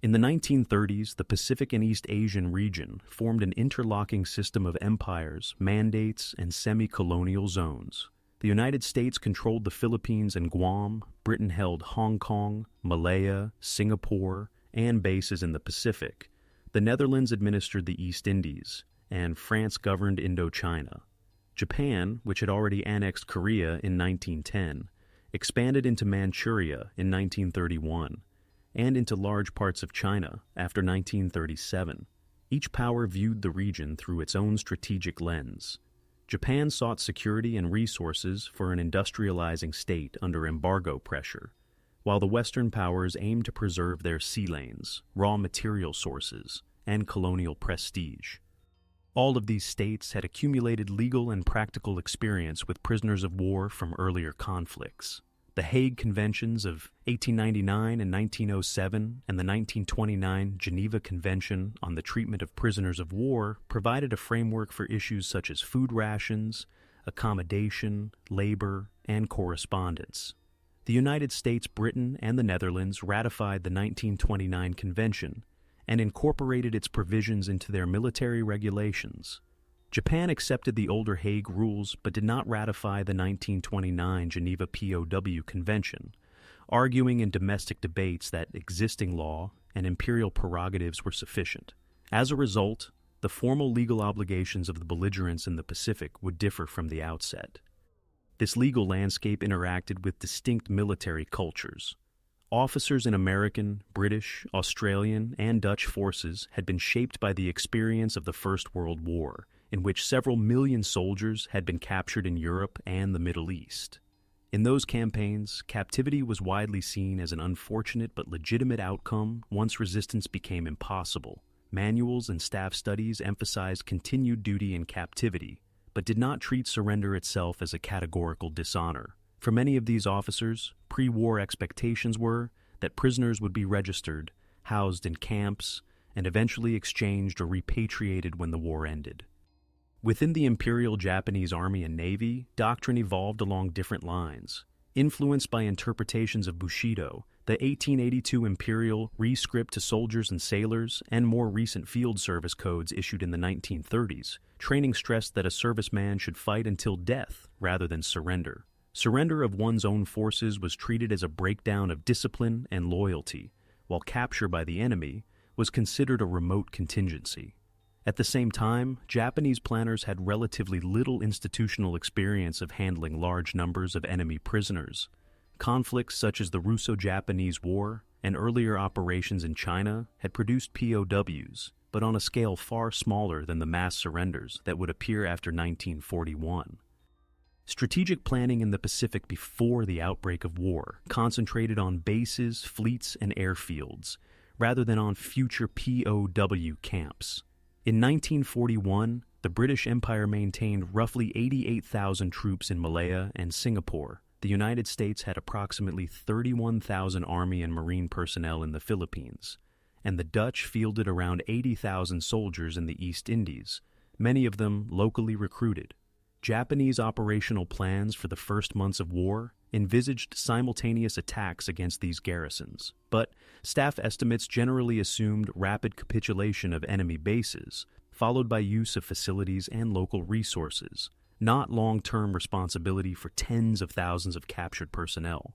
In the 1930s, the Pacific and East Asian region formed an interlocking system of empires, mandates, and semi-colonial zones. The United States controlled the Philippines and Guam, Britain held Hong Kong, Malaya, Singapore, and bases in the Pacific. The Netherlands administered the East Indies, and France governed Indochina. Japan, which had already annexed Korea in 1910, expanded into Manchuria in 1931, and into large parts of China after 1937. Each power viewed the region through its own strategic lens. Japan sought security and resources for an industrializing state under embargo pressure, while the Western powers aimed to preserve their sea lanes, raw material sources, and colonial prestige. All of these states had accumulated legal and practical experience with prisoners of war from earlier conflicts. The Hague Conventions of 1899 and 1907 and the 1929 Geneva Convention on the Treatment of Prisoners of War provided a framework for issues such as food rations, accommodation, labor, and correspondence. The United States, Britain, and the Netherlands ratified the 1929 Convention and incorporated its provisions into their military regulations. Japan accepted the older Hague rules but did not ratify the 1929 Geneva POW Convention, arguing in domestic debates that existing law and imperial prerogatives were sufficient. As a result, the formal legal obligations of the belligerents in the Pacific would differ from the outset. This legal landscape interacted with distinct military cultures. Officers in American, British, Australian, and Dutch forces had been shaped by the experience of the First World War, in which several million soldiers had been captured in Europe and the Middle East. In those campaigns, captivity was widely seen as an unfortunate but legitimate outcome once resistance became impossible. Manuals and staff studies emphasized continued duty in captivity, but did not treat surrender itself as a categorical dishonor. For many of these officers, pre-war expectations were that prisoners would be registered, housed in camps, and eventually exchanged or repatriated when the war ended. Within the Imperial Japanese Army and Navy, doctrine evolved along different lines. Influenced by interpretations of Bushido, the 1882 Imperial Rescript to Soldiers and Sailors, and more recent field service codes issued in the 1930s, training stressed that a serviceman should fight until death rather than surrender. Surrender of one's own forces was treated as a breakdown of discipline and loyalty, while capture by the enemy was considered a remote contingency. At the same time, Japanese planners had relatively little institutional experience of handling large numbers of enemy prisoners. Conflicts such as the Russo-Japanese War and earlier operations in China had produced POWs, but on a scale far smaller than the mass surrenders that would appear after 1941. Strategic planning in the Pacific before the outbreak of war concentrated on bases, fleets, and airfields, rather than on future POW camps. In 1941, the British Empire maintained roughly 88,000 troops in Malaya and Singapore. The United States had approximately 31,000 Army and Marine personnel in the Philippines, and the Dutch fielded around 80,000 soldiers in the East Indies, many of them locally recruited. Japanese operational plans for the first months of war envisaged simultaneous attacks against these garrisons, but staff estimates generally assumed rapid capitulation of enemy bases, followed by use of facilities and local resources, not long-term responsibility for tens of thousands of captured personnel.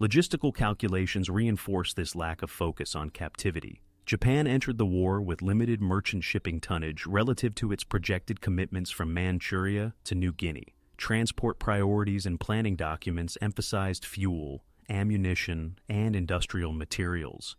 Logistical calculations reinforce this lack of focus on captivity. Japan entered the war with limited merchant shipping tonnage relative to its projected commitments from Manchuria to New Guinea. Transport priorities and planning documents emphasized fuel, ammunition, and industrial materials.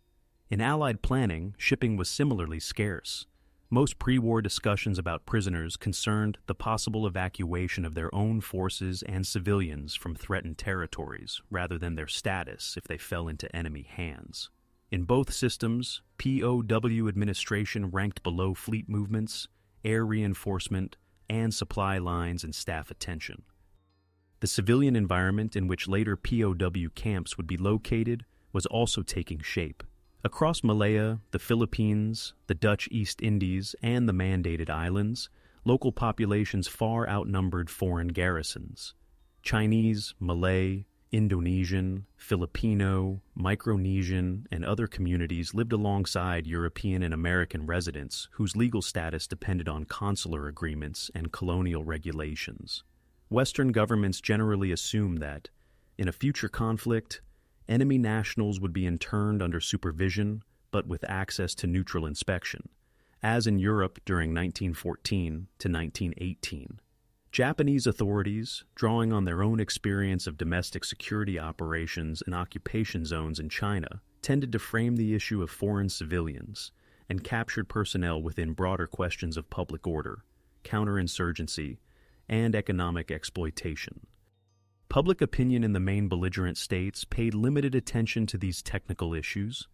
In Allied planning, shipping was similarly scarce. Most pre-war discussions about prisoners concerned the possible evacuation of their own forces and civilians from threatened territories, rather than their status if they fell into enemy hands. In both systems, POW administration ranked below fleet movements, air reinforcement, and supply lines and staff attention. The civilian environment in which later POW camps would be located was also taking shape. Across Malaya, the Philippines, the Dutch East Indies, and the Mandated Islands, local populations far outnumbered foreign garrisons. Chinese, Malay, Indonesian, Filipino, Micronesian, and other communities lived alongside European and American residents whose legal status depended on consular agreements and colonial regulations. Western governments generally assumed that, in a future conflict, enemy nationals would be interned under supervision but with access to neutral inspection, as in Europe during 1914 to 1918. Japanese authorities, drawing on their own experience of domestic security operations and occupation zones in China, tended to frame the issue of foreign civilians and captured personnel within broader questions of public order, counterinsurgency, and economic exploitation. Public opinion in the main belligerent states paid limited attention to these technical issues.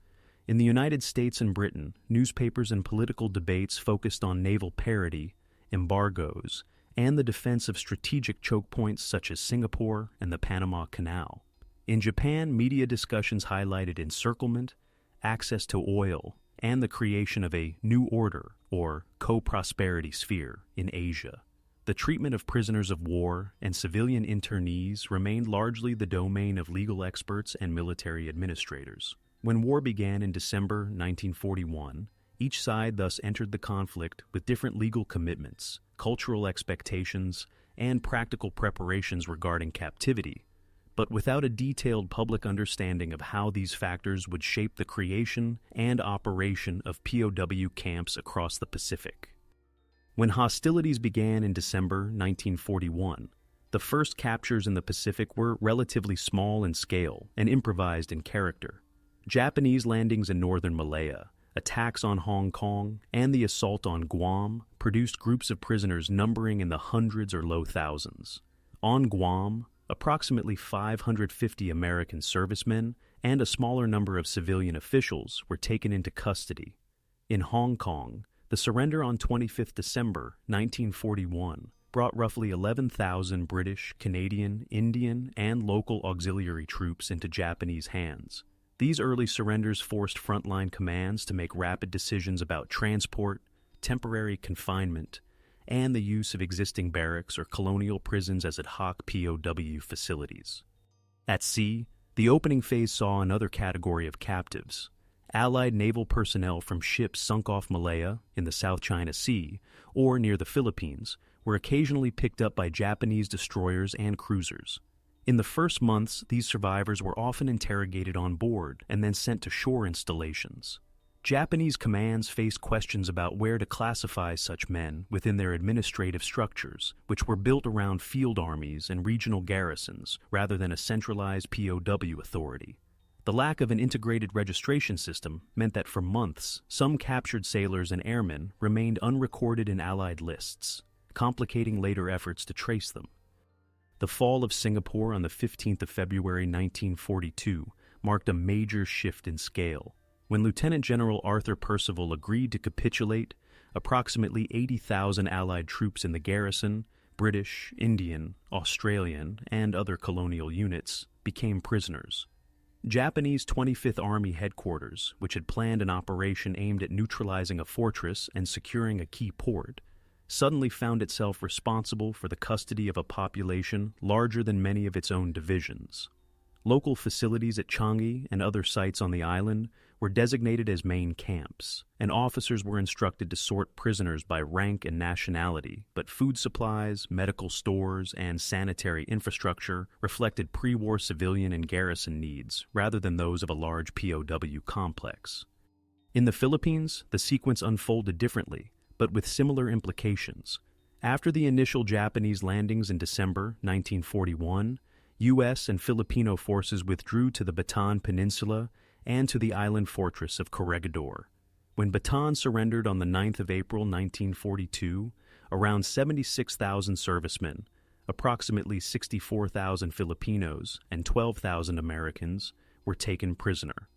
In the United States and Britain, newspapers and political debates focused on naval parity, embargoes, and the defense of strategic choke points such as Singapore and the Panama Canal. In Japan, media discussions highlighted encirclement, access to oil, and the creation of a new order, or co-prosperity sphere, in Asia. The treatment of prisoners of war and civilian internees remained largely the domain of legal experts and military administrators. When war began in December 1941, each side thus entered the conflict with different legal commitments, cultural expectations, and practical preparations regarding captivity, but without a detailed public understanding of how these factors would shape the creation and operation of POW camps across the Pacific. When hostilities began in December 1941, the first captures in the Pacific were relatively small in scale and improvised in character. Japanese landings in northern Malaya, attacks on Hong Kong, and the assault on Guam produced groups of prisoners numbering in the hundreds or low thousands. On Guam, approximately 550 American servicemen and a smaller number of civilian officials were taken into custody. In Hong Kong, the surrender on 25 December 1941 brought roughly 11,000 British, Canadian, Indian, and local auxiliary troops into Japanese hands. These early surrenders forced frontline commands to make rapid decisions about transport, temporary confinement, and the use of existing barracks or colonial prisons as ad hoc POW facilities. At sea, the opening phase saw another category of captives. Allied naval personnel from ships sunk off Malaya in the South China Sea or near the Philippines were occasionally picked up by Japanese destroyers and cruisers. In the first months, these survivors were often interrogated on board and then sent to shore installations. Japanese commands faced questions about where to classify such men within their administrative structures, which were built around field armies and regional garrisons rather than a centralized POW authority. The lack of an integrated registration system meant that for months, some captured sailors and airmen remained unrecorded in Allied lists, complicating later efforts to trace them. The fall of Singapore on the 15th of February 1942 marked a major shift in scale. When Lieutenant General Arthur Percival agreed to capitulate, approximately 80,000 Allied troops in the garrison, British, Indian, Australian, and other colonial units, became prisoners. Japanese 25th Army Headquarters, which had planned an operation aimed at neutralizing a fortress and securing a key port, suddenly found itself responsible for the custody of a population larger than many of its own divisions. Local facilities at Changi and other sites on the island were designated as main camps, and officers were instructed to sort prisoners by rank and nationality, but food supplies, medical stores, and sanitary infrastructure reflected pre-war civilian and garrison needs rather than those of a large POW complex. In the Philippines, the sequence unfolded differently, but with similar implications. After the initial Japanese landings in December 1941, U.S. and Filipino forces withdrew to the Bataan Peninsula and to the island fortress of Corregidor. When Bataan surrendered on the 9th of April 1942, around 76,000 servicemen, approximately 64,000 Filipinos, and 12,000 Americans were taken prisoner.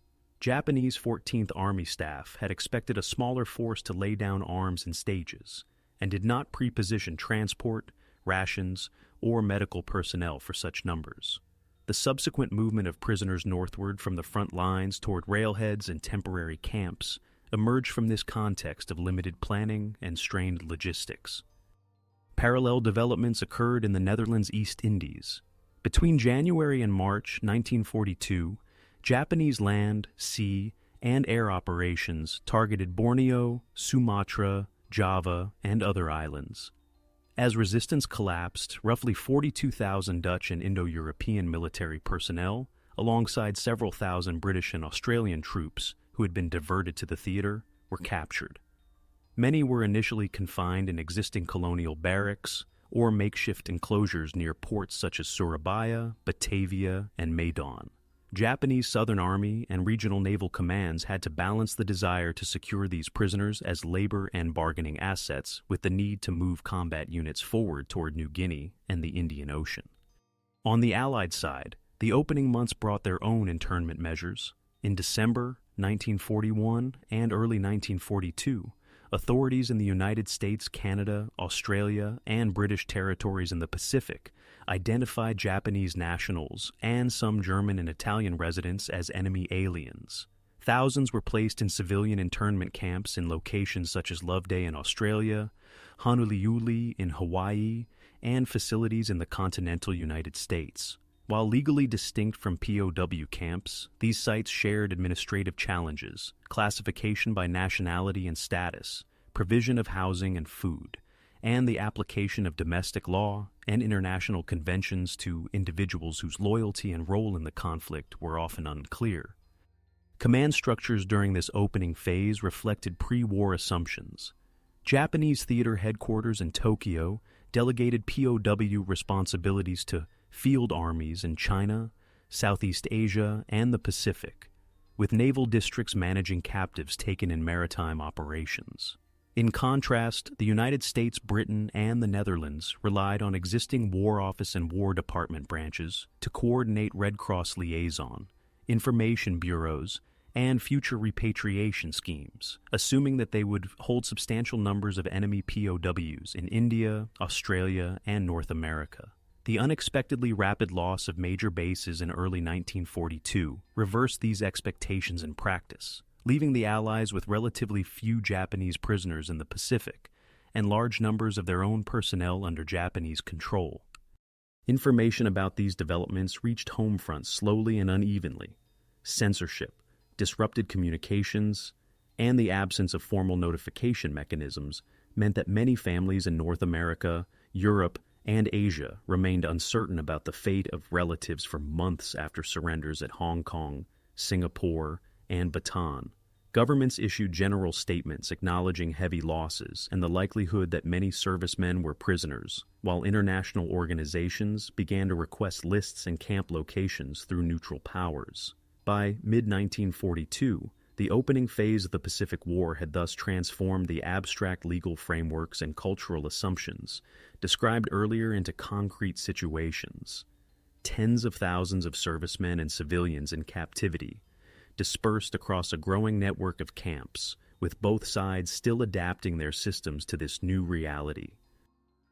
Japanese 14th Army staff had expected a smaller force to lay down arms in stages and did not pre-position transport, rations, or medical personnel for such numbers. The subsequent movement of prisoners northward from the front lines toward railheads and temporary camps emerged from this context of limited planning and strained logistics. Parallel developments occurred in the Netherlands East Indies. Between January and March 1942, Japanese land, sea, and air operations targeted Borneo, Sumatra, Java, and other islands. As resistance collapsed, roughly 42,000 Dutch and Indo-European military personnel, alongside several thousand British and Australian troops who had been diverted to the theater, were captured. Many were initially confined in existing colonial barracks or makeshift enclosures near ports such as Surabaya, Batavia, and Medan. Japanese Southern Army and regional naval commands had to balance the desire to secure these prisoners as labor and bargaining assets with the need to move combat units forward toward New Guinea and the Indian Ocean. On the Allied side, the opening months brought their own internment measures. In December 1941 and early 1942, authorities in the United States, Canada, Australia, and British territories in the Pacific identified Japanese nationals and some German and Italian residents as enemy aliens. Thousands were placed in civilian internment camps in locations such as Loveday in Australia, Honolulu in Hawaii, and facilities in the continental United States. While legally distinct from POW camps, these sites shared administrative challenges, classification by nationality and status, provision of housing and food, and the application of domestic law and international conventions to individuals whose loyalty and role in the conflict were often unclear. Command structures during this opening phase reflected pre-war assumptions. Japanese theater headquarters in Tokyo delegated POW responsibilities to field armies in China, Southeast Asia, and the Pacific, with naval districts managing captives taken in maritime operations. In contrast, the United States, Britain, and the Netherlands relied on existing War Office and War Department branches to coordinate Red Cross liaison, information bureaus, and future repatriation schemes, assuming that they would hold substantial numbers of enemy POWs in India, Australia, and North America. The unexpectedly rapid loss of major bases in early 1942 reversed these expectations in practice, leaving the Allies with relatively few Japanese prisoners in the Pacific and large numbers of their own personnel under Japanese control. Information about these developments reached home fronts slowly and unevenly. Censorship, disrupted communications, and the absence of formal notification mechanisms meant that many families in North America, Europe, and Asia remained uncertain about the fate of relatives for months after surrenders at Hong Kong, Singapore, and Bataan. Governments issued general statements acknowledging heavy losses and the likelihood that many servicemen were prisoners, while international organizations began to request lists and camp locations through neutral powers. By mid-1942, the opening phase of the Pacific War had thus transformed the abstract legal frameworks and cultural assumptions described earlier into concrete situations. Tens of thousands of servicemen and civilians in captivity, dispersed across a growing network of camps, with both sides still adapting their systems to this new reality.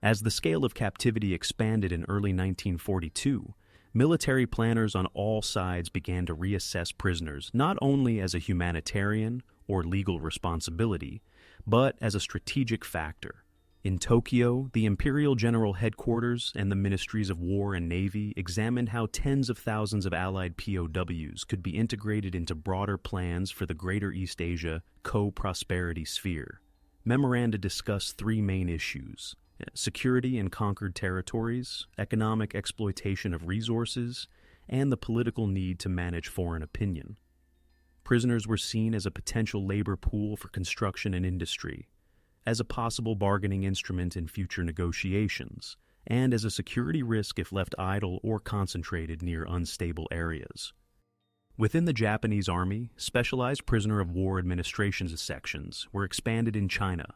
As the scale of captivity expanded in early 1942, military planners on all sides began to reassess prisoners not only as a humanitarian or legal responsibility, but as a strategic factor. In Tokyo, the Imperial General Headquarters and the Ministries of War and Navy examined how tens of thousands of Allied POWs could be integrated into broader plans for the Greater East Asia co-prosperity sphere. Memoranda discussed three main issues: security in conquered territories, economic exploitation of resources, and the political need to manage foreign opinion. Prisoners were seen as a potential labor pool for construction and industry, as a possible bargaining instrument in future negotiations, and as a security risk if left idle or concentrated near unstable areas. Within the Japanese Army, specialized prisoner of war administration sections were expanded in China.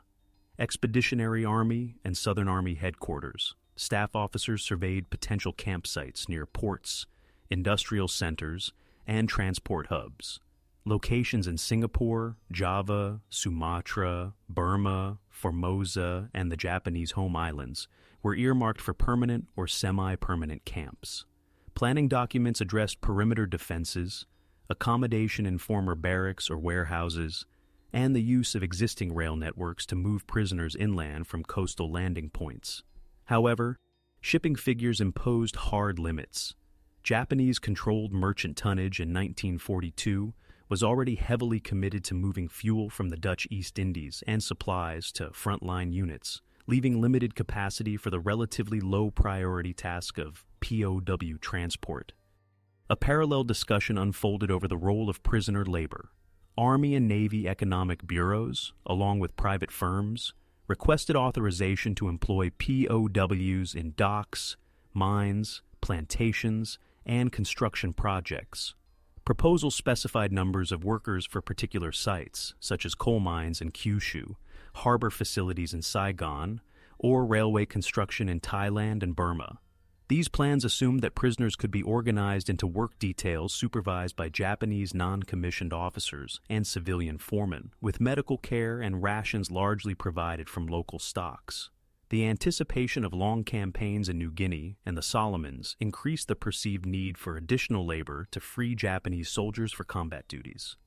Expeditionary Army and Southern Army headquarters, staff officers surveyed potential campsites near ports, industrial centers, and transport hubs. Locations in Singapore, Java, Sumatra, Burma, Formosa, and the Japanese home islands were earmarked for permanent or semi-permanent camps. Planning documents addressed perimeter defenses, accommodation in former barracks or warehouses, and the use of existing rail networks to move prisoners inland from coastal landing points. However, shipping figures imposed hard limits. Japanese-controlled merchant tonnage in 1942 was already heavily committed to moving fuel from the Dutch East Indies and supplies to frontline units, leaving limited capacity for the relatively low-priority task of POW transport. A parallel discussion unfolded over the role of prisoner labor. Army and Navy economic bureaus, along with private firms, requested authorization to employ POWs in docks, mines, plantations, and construction projects. Proposals specified numbers of workers for particular sites, such as coal mines in Kyushu, harbor facilities in Saigon, or railway construction in Thailand and Burma. These plans assumed that prisoners could be organized into work details supervised by Japanese non-commissioned officers and civilian foremen, with medical care and rations largely provided from local stocks. The anticipation of long campaigns in New Guinea and the Solomons increased the perceived need for additional labor to free Japanese soldiers for combat duties.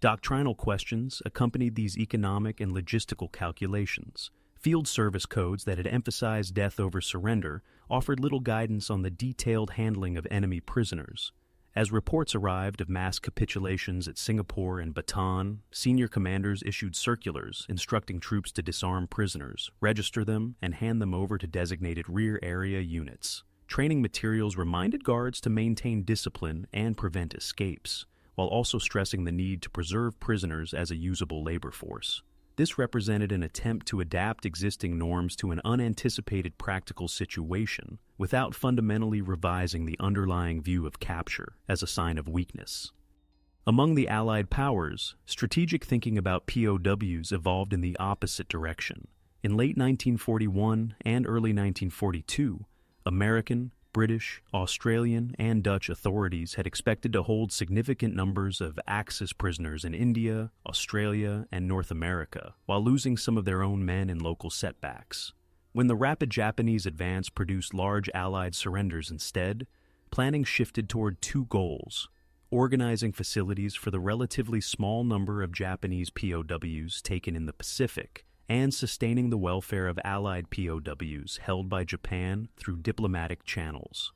Doctrinal questions accompanied these economic and logistical calculations. Field service codes that had emphasized death over surrender offered little guidance on the detailed handling of enemy prisoners. As reports arrived of mass capitulations at Singapore and Bataan, senior commanders issued circulars instructing troops to disarm prisoners, register them, and hand them over to designated rear area units. Training materials reminded guards to maintain discipline and prevent escapes, while also stressing the need to preserve prisoners as a usable labor force. This represented an attempt to adapt existing norms to an unanticipated practical situation without fundamentally revising the underlying view of capture as a sign of weakness. Among the Allied powers, strategic thinking about POWs evolved in the opposite direction. In late 1941 and early 1942, American, British, Australian, and Dutch authorities had expected to hold significant numbers of Axis prisoners in India, Australia, and North America, while losing some of their own men in local setbacks. When the rapid Japanese advance produced large Allied surrenders instead, planning shifted toward two goals: organizing facilities for the relatively small number of Japanese POWs taken in the Pacific, and sustaining the welfare of Allied POWs held by Japan through diplomatic channels.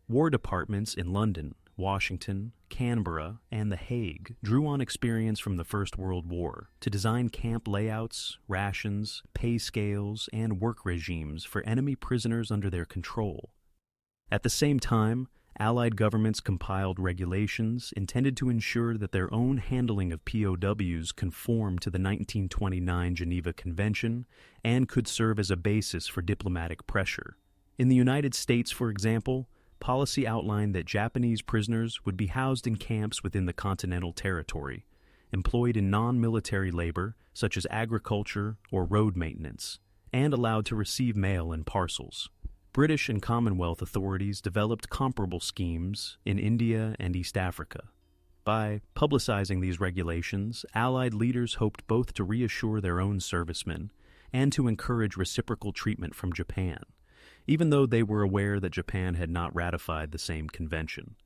War departments in London, Washington, Canberra, and The Hague drew on experience from the First World War to design camp layouts, rations, pay scales, and work regimes for enemy prisoners under their control. At the same time, Allied governments compiled regulations intended to ensure that their own handling of POWs conformed to the 1929 Geneva Convention and could serve as a basis for diplomatic pressure. In the United States, for example, policy outlined that Japanese prisoners would be housed in camps within the Continental Territory, employed in non-military labor such as agriculture or road maintenance, and allowed to receive mail and parcels. British and Commonwealth authorities developed comparable schemes in India and East Africa. By publicizing these regulations, Allied leaders hoped both to reassure their own servicemen and to encourage reciprocal treatment from Japan, even though they were aware that Japan had not ratified the same convention.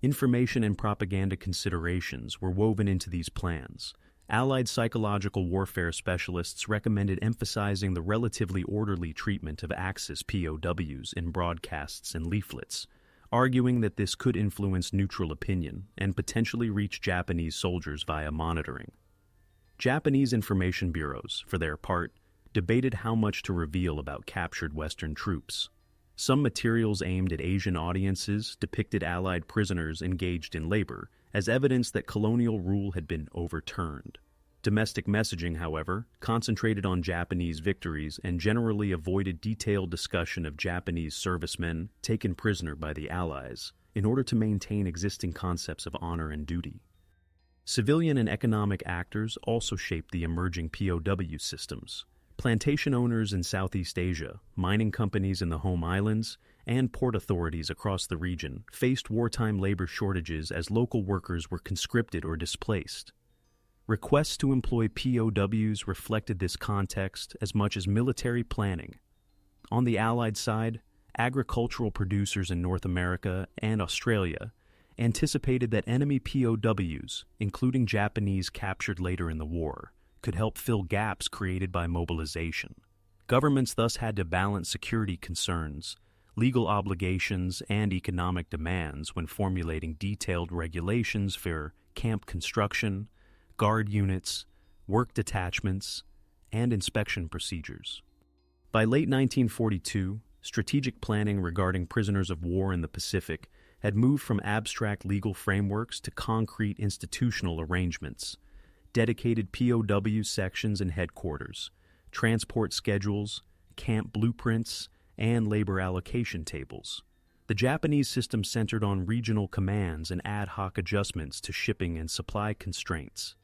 Information and propaganda considerations were woven into these plans. Allied psychological warfare specialists recommended emphasizing the relatively orderly treatment of Axis POWs in broadcasts and leaflets, arguing that this could influence neutral opinion and potentially reach Japanese soldiers via monitoring. Japanese information bureaus, for their part, debated how much to reveal about captured Western troops. Some materials aimed at Asian audiences depicted Allied prisoners engaged in labor as evidence that colonial rule had been overturned. Domestic messaging, however, concentrated on Japanese victories and generally avoided detailed discussion of Japanese servicemen taken prisoner by the Allies in order to maintain existing concepts of honor and duty. Civilian and economic actors also shaped the emerging POW systems. Plantation owners in Southeast Asia, mining companies in the home islands, and port authorities across the region faced wartime labor shortages as local workers were conscripted or displaced. Requests to employ POWs reflected this context as much as military planning. On the Allied side, agricultural producers in North America and Australia anticipated that enemy POWs, including Japanese captured later in the war, could help fill gaps created by mobilization. Governments thus had to balance security concerns, legal obligations, and economic demands when formulating detailed regulations for camp construction, guard units, work detachments, and inspection procedures. By late 1942, strategic planning regarding prisoners of war in the Pacific had moved from abstract legal frameworks to concrete institutional arrangements, dedicated POW sections and headquarters, transport schedules, camp blueprints, and labor allocation tables. The Japanese system centered on regional commands and ad hoc adjustments to shipping and supply constraints.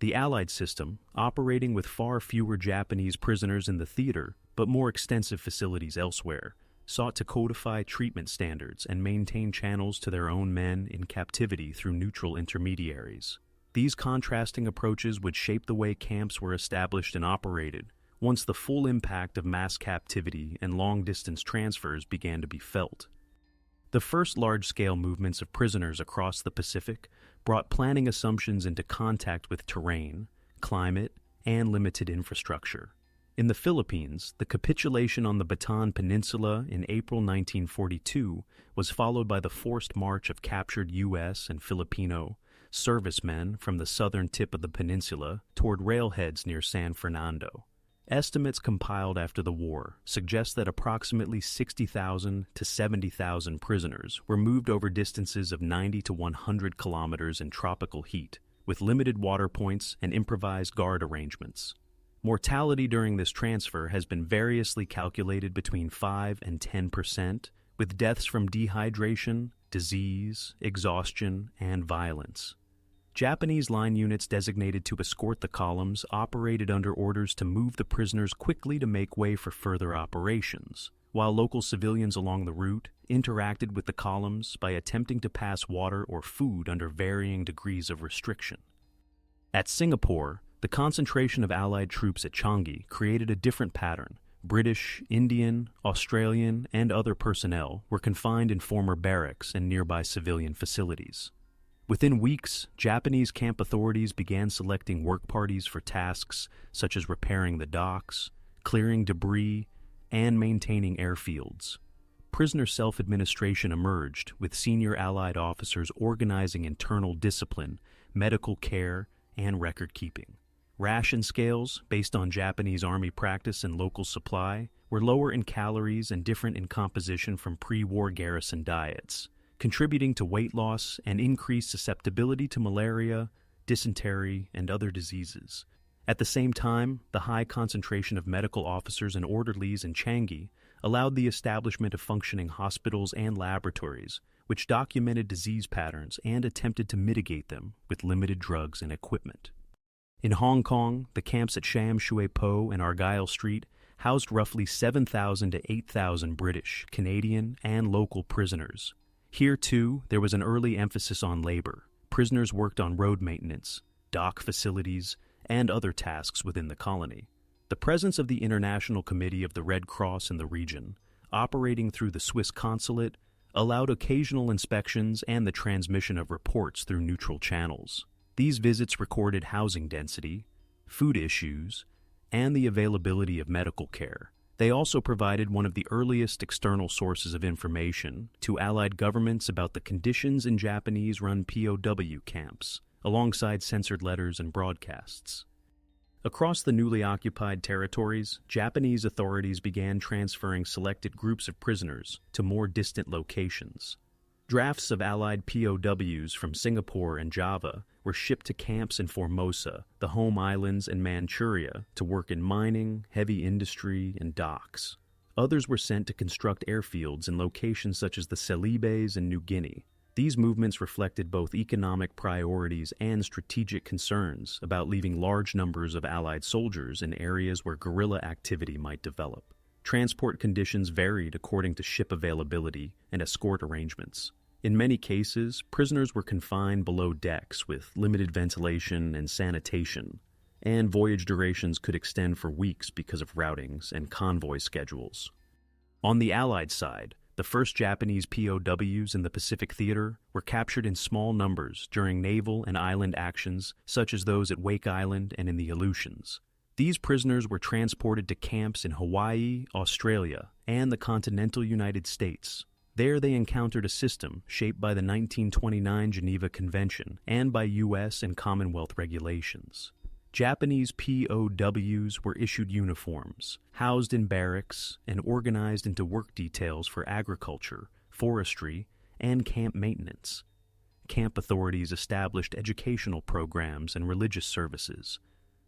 The Allied system, operating with far fewer Japanese prisoners in the theater but more extensive facilities elsewhere, sought to codify treatment standards and maintain channels to their own men in captivity through neutral intermediaries. These contrasting approaches would shape the way camps were established and operated once the full impact of mass captivity and long-distance transfers began to be felt. The first large-scale movements of prisoners across the Pacific brought planning assumptions into contact with terrain, climate, and limited infrastructure. In the Philippines, the capitulation on the Bataan Peninsula in April 1942 was followed by the forced march of captured U.S. and Filipino servicemen from the southern tip of the peninsula toward railheads near San Fernando. Estimates compiled after the war suggest that approximately 60,000 to 70,000 prisoners were moved over distances of 90 to 100 kilometers in tropical heat, with limited water points and improvised guard arrangements. Mortality during this transfer has been variously calculated between 5 and 10%, with deaths from dehydration, disease, exhaustion, and violence. Japanese line units designated to escort the columns operated under orders to move the prisoners quickly to make way for further operations, while local civilians along the route interacted with the columns by attempting to pass water or food under varying degrees of restriction. At Singapore, the concentration of Allied troops at Changi created a different pattern. British, Indian, Australian, and other personnel were confined in former barracks and nearby civilian facilities. Within weeks, Japanese camp authorities began selecting work parties for tasks such as repairing the docks, clearing debris, and maintaining airfields. Prisoner self-administration emerged, with senior Allied officers organizing internal discipline, medical care, and record-keeping. Ration scales, based on Japanese Army practice and local supply, were lower in calories and different in composition from pre-war garrison diets, contributing to weight loss and increased susceptibility to malaria, dysentery, and other diseases. At the same time, the high concentration of medical officers and orderlies in Changi allowed the establishment of functioning hospitals and laboratories, which documented disease patterns and attempted to mitigate them with limited drugs and equipment. In Hong Kong, the camps at Sham Shui Po and Argyle Street housed roughly 7,000 to 8,000 British, Canadian, and local prisoners. Here, too, there was an early emphasis on labor. Prisoners worked on road maintenance, dock facilities, and other tasks within the colony. The presence of the International Committee of the Red Cross in the region, operating through the Swiss consulate, allowed occasional inspections and the transmission of reports through neutral channels. These visits recorded housing density, food issues, and the availability of medical care. They also provided one of the earliest external sources of information to Allied governments about the conditions in Japanese-run POW camps, alongside censored letters and broadcasts. Across the newly occupied territories, Japanese authorities began transferring selected groups of prisoners to more distant locations. Drafts of Allied POWs from Singapore and Java were shipped to camps in Formosa, the home islands, and Manchuria to work in mining, heavy industry, and docks. Others were sent to construct airfields in locations such as the Celebes and New Guinea. These movements reflected both economic priorities and strategic concerns about leaving large numbers of Allied soldiers in areas where guerrilla activity might develop. Transport conditions varied according to ship availability and escort arrangements. In many cases, prisoners were confined below decks with limited ventilation and sanitation, and voyage durations could extend for weeks because of routings and convoy schedules. On the Allied side, the first Japanese POWs in the Pacific Theater were captured in small numbers during naval and island actions such as those at Wake Island and in the Aleutians. These prisoners were transported to camps in Hawaii, Australia, and the continental United States. There they encountered a system shaped by the 1929 Geneva Convention and by U.S. and Commonwealth regulations. Japanese POWs were issued uniforms, housed in barracks, and organized into work details for agriculture, forestry, and camp maintenance. Camp authorities established educational programs and religious services,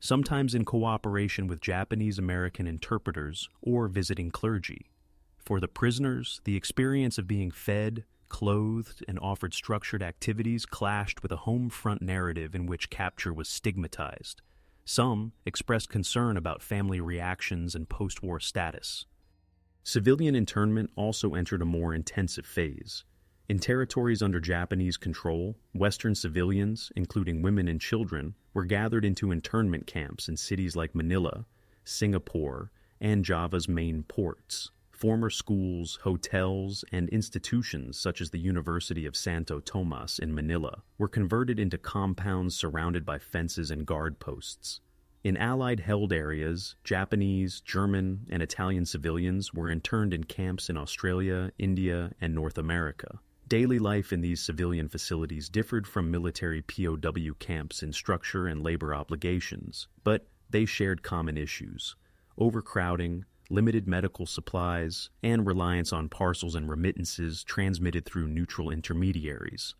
sometimes in cooperation with Japanese-American interpreters or visiting clergy. For the prisoners, the experience of being fed, clothed, and offered structured activities clashed with a home front narrative in which capture was stigmatized. Some expressed concern about family reactions and post-war status. Civilian internment also entered a more intensive phase. In territories under Japanese control, Western civilians, including women and children, were gathered into internment camps in cities like Manila, Singapore, and Java's main ports. Former schools, hotels, and institutions such as the University of Santo Tomas in Manila were converted into compounds surrounded by fences and guard posts. In Allied-held areas, Japanese, German, and Italian civilians were interned in camps in Australia, India, and North America. Daily life in these civilian facilities differed from military POW camps in structure and labor obligations, but they shared common issues: overcrowding, limited medical supplies, and reliance on parcels and remittances transmitted through neutral intermediaries.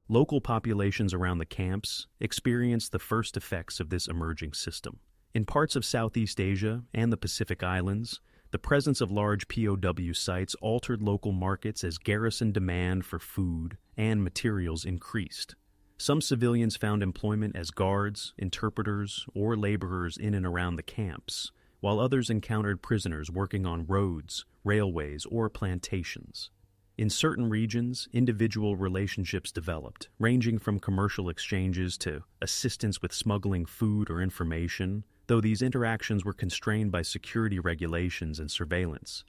Local populations around the camps experienced the first effects of this emerging system. In parts of Southeast Asia and the Pacific Islands, the presence of large POW sites altered local markets as garrison demand for food and materials increased. Some civilians found employment as guards, interpreters, or laborers in and around the camps, while others encountered prisoners working on roads, railways, or plantations. In certain regions, individual relationships developed, ranging from commercial exchanges to assistance with smuggling food or information, though these interactions were constrained by security regulations and surveillance.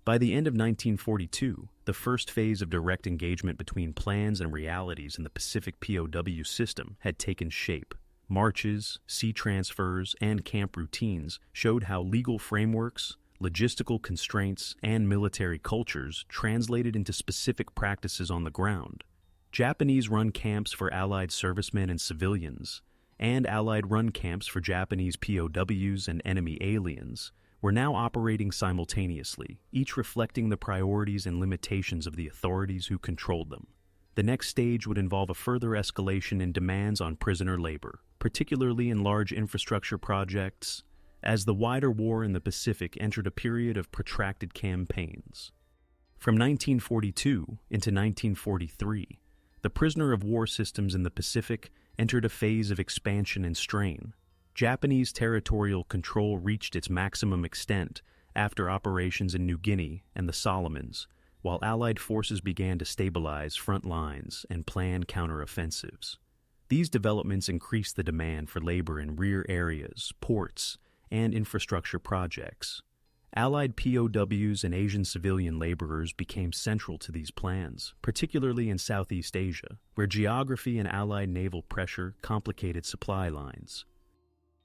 By the end of 1942, the first phase of direct engagement between plans and realities in the Pacific POW system had taken shape. Marches, sea transfers, and camp routines showed how legal frameworks, logistical constraints, and military cultures translated into specific practices on the ground. Japanese-run camps for Allied servicemen and civilians, and Allied-run camps for Japanese POWs and enemy aliens, were now operating simultaneously, each reflecting the priorities and limitations of the authorities who controlled them. The next stage would involve a further escalation in demands on prisoner labor, particularly in large infrastructure projects, as the wider war in the Pacific entered a period of protracted campaigns. From 1942 into 1943, the prisoner of war systems in the Pacific entered a phase of expansion and strain. Japanese territorial control reached its maximum extent after operations in New Guinea and the Solomons, while Allied forces began to stabilize front lines and plan counteroffensives. These developments increased the demand for labor in rear areas, ports, and infrastructure projects. Allied POWs and Asian civilian laborers became central to these plans, particularly in Southeast Asia, where geography and Allied naval pressure complicated supply lines.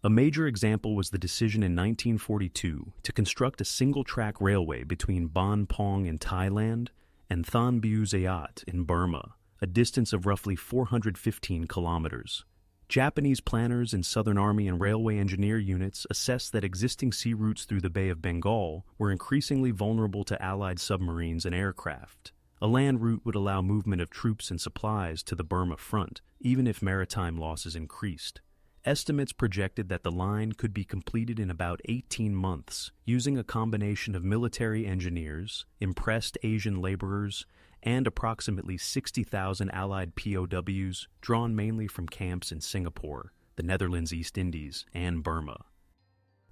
A major example was the decision in 1942 to construct a single-track railway between Bon Pong in Thailand and Than Bue Zayat in Burma, a distance of roughly 415 kilometers. Japanese planners in Southern Army and Railway Engineer units assessed that existing sea routes through the Bay of Bengal were increasingly vulnerable to Allied submarines and aircraft. A land route would allow movement of troops and supplies to the Burma front, even if maritime losses increased. Estimates projected that the line could be completed in about 18 months, using a combination of military engineers, impressed Asian laborers, and approximately 60,000 Allied POWs drawn mainly from camps in Singapore, the Netherlands East Indies, and Burma.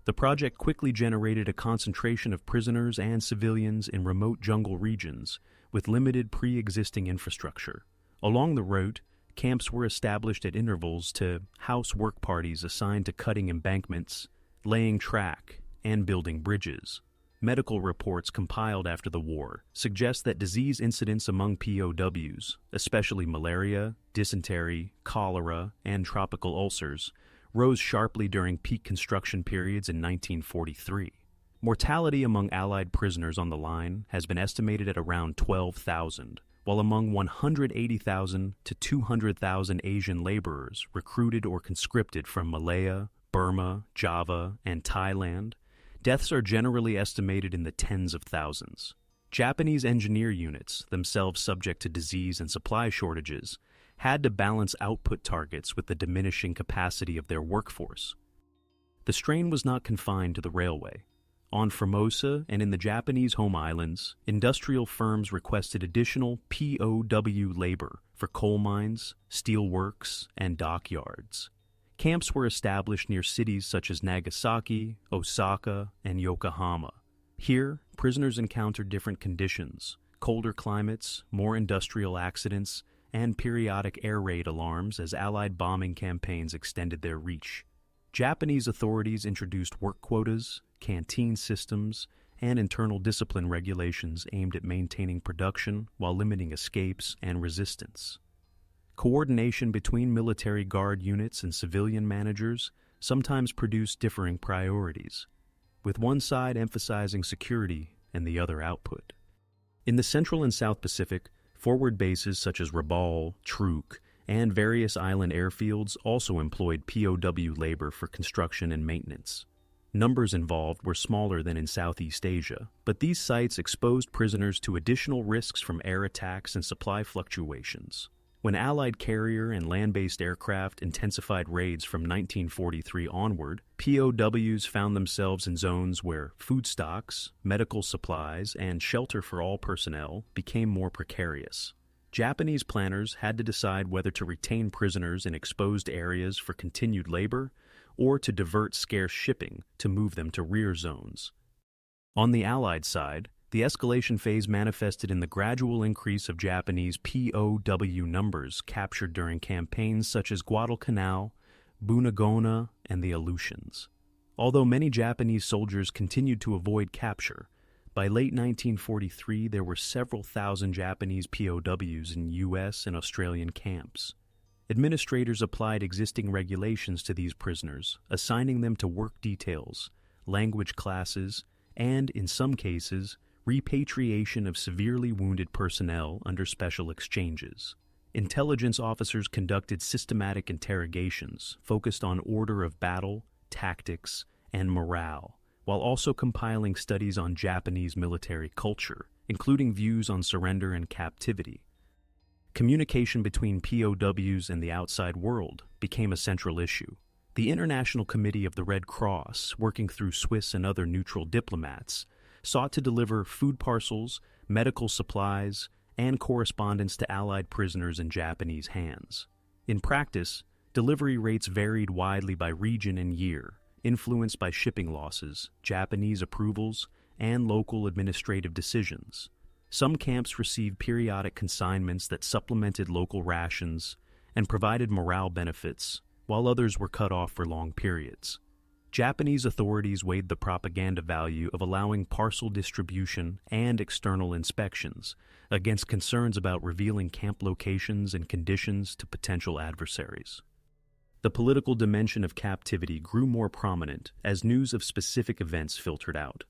The project quickly generated a concentration of prisoners and civilians in remote jungle regions with limited pre-existing infrastructure. Along the route, camps were established at intervals to house work parties assigned to cutting embankments, laying track, and building bridges. Medical reports compiled after the war suggest that disease incidence among POWs, especially malaria, dysentery, cholera, and tropical ulcers, rose sharply during peak construction periods in 1943. Mortality among Allied prisoners on the line has been estimated at around 12,000, while among 180,000 to 200,000 Asian laborers recruited or conscripted from Malaya, Burma, Java, and Thailand, deaths are generally estimated in the tens of thousands. Japanese engineer units, themselves subject to disease and supply shortages, had to balance output targets with the diminishing capacity of their workforce. The strain was not confined to the railway. On Formosa and in the Japanese home islands, industrial firms requested additional POW labor for coal mines, steel works, and dockyards. Camps were established near cities such as Nagasaki, Osaka, and Yokohama. Here, prisoners encountered different conditions: colder climates, more industrial accidents, and periodic air raid alarms as Allied bombing campaigns extended their reach. Japanese authorities introduced work quotas, canteen systems, and internal discipline regulations aimed at maintaining production while limiting escapes and resistance. Coordination between military guard units and civilian managers sometimes produced differing priorities, with one side emphasizing security and the other output. In the Central and South Pacific, forward bases such as Rabaul, Truk, and various island airfields also employed POW labor for construction and maintenance. Numbers involved were smaller than in Southeast Asia, but these sites exposed prisoners to additional risks from air attacks and supply fluctuations. When Allied carrier and land-based aircraft intensified raids from 1943 onward, POWs found themselves in zones where food stocks, medical supplies, and shelter for all personnel became more precarious. Japanese planners had to decide whether to retain prisoners in exposed areas for continued labor or to divert scarce shipping to move them to rear zones. On the Allied side, the escalation phase manifested in the gradual increase of Japanese POW numbers captured during campaigns such as Guadalcanal, Bunagona, and the Aleutians. Although many Japanese soldiers continued to avoid capture, by late 1943 there were several thousand Japanese POWs in U.S. and Australian camps. Administrators applied existing regulations to these prisoners, assigning them to work details, language classes, and, in some cases, repatriation of severely wounded personnel under special exchanges. Intelligence officers conducted systematic interrogations focused on order of battle, tactics, and morale, while also compiling studies on Japanese military culture, including views on surrender and captivity. Communication between POWs and the outside world became a central issue. The International Committee of the Red Cross, working through Swiss and other neutral diplomats, sought to deliver food parcels, medical supplies, and correspondence to Allied prisoners in Japanese hands. In practice, delivery rates varied widely by region and year, influenced by shipping losses, Japanese approvals, and local administrative decisions. Some camps received periodic consignments that supplemented local rations and provided morale benefits, while others were cut off for long periods. Japanese authorities weighed the propaganda value of allowing parcel distribution and external inspections against concerns about revealing camp locations and conditions to potential adversaries. The political dimension of captivity grew more prominent as news of specific events filtered out.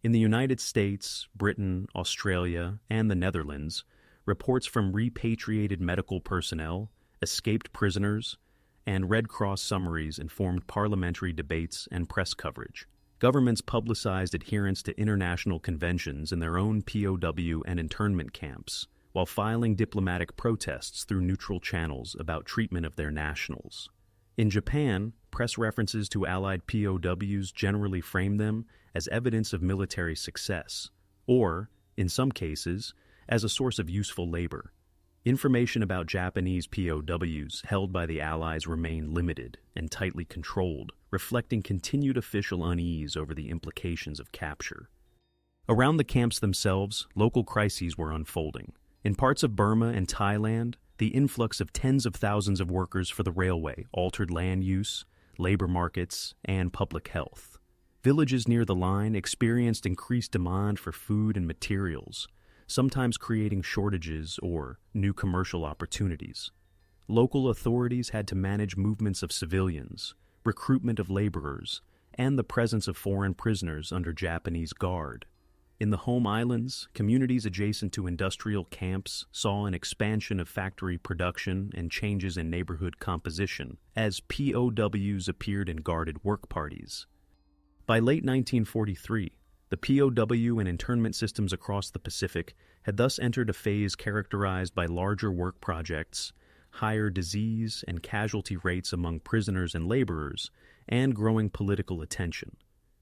In the United States, Britain, Australia, and the Netherlands, reports from repatriated medical personnel, escaped prisoners, and Red Cross summaries informed parliamentary debates and press coverage. Governments publicized adherence to international conventions in their own POW and internment camps, while filing diplomatic protests through neutral channels about treatment of their nationals. In Japan, press references to Allied POWs generally framed them as evidence of military success, or, in some cases, as a source of useful labor. Information about Japanese POWs held by the Allies remained limited and tightly controlled, reflecting continued official unease over the implications of capture. Around the camps themselves, local crises were unfolding. In parts of Burma and Thailand, the influx of tens of thousands of workers for the railway altered land use, labor markets, and public health. Villages near the line experienced increased demand for food and materials, sometimes creating shortages or new commercial opportunities. Local authorities had to manage movements of civilians, recruitment of laborers, and the presence of foreign prisoners under Japanese guard. In the home islands, communities adjacent to industrial camps saw an expansion of factory production and changes in neighborhood composition as POWs appeared in guarded work parties. By late 1943, the POW and internment systems across the Pacific had thus entered a phase characterized by larger work projects, higher disease and casualty rates among prisoners and laborers, and growing political attention.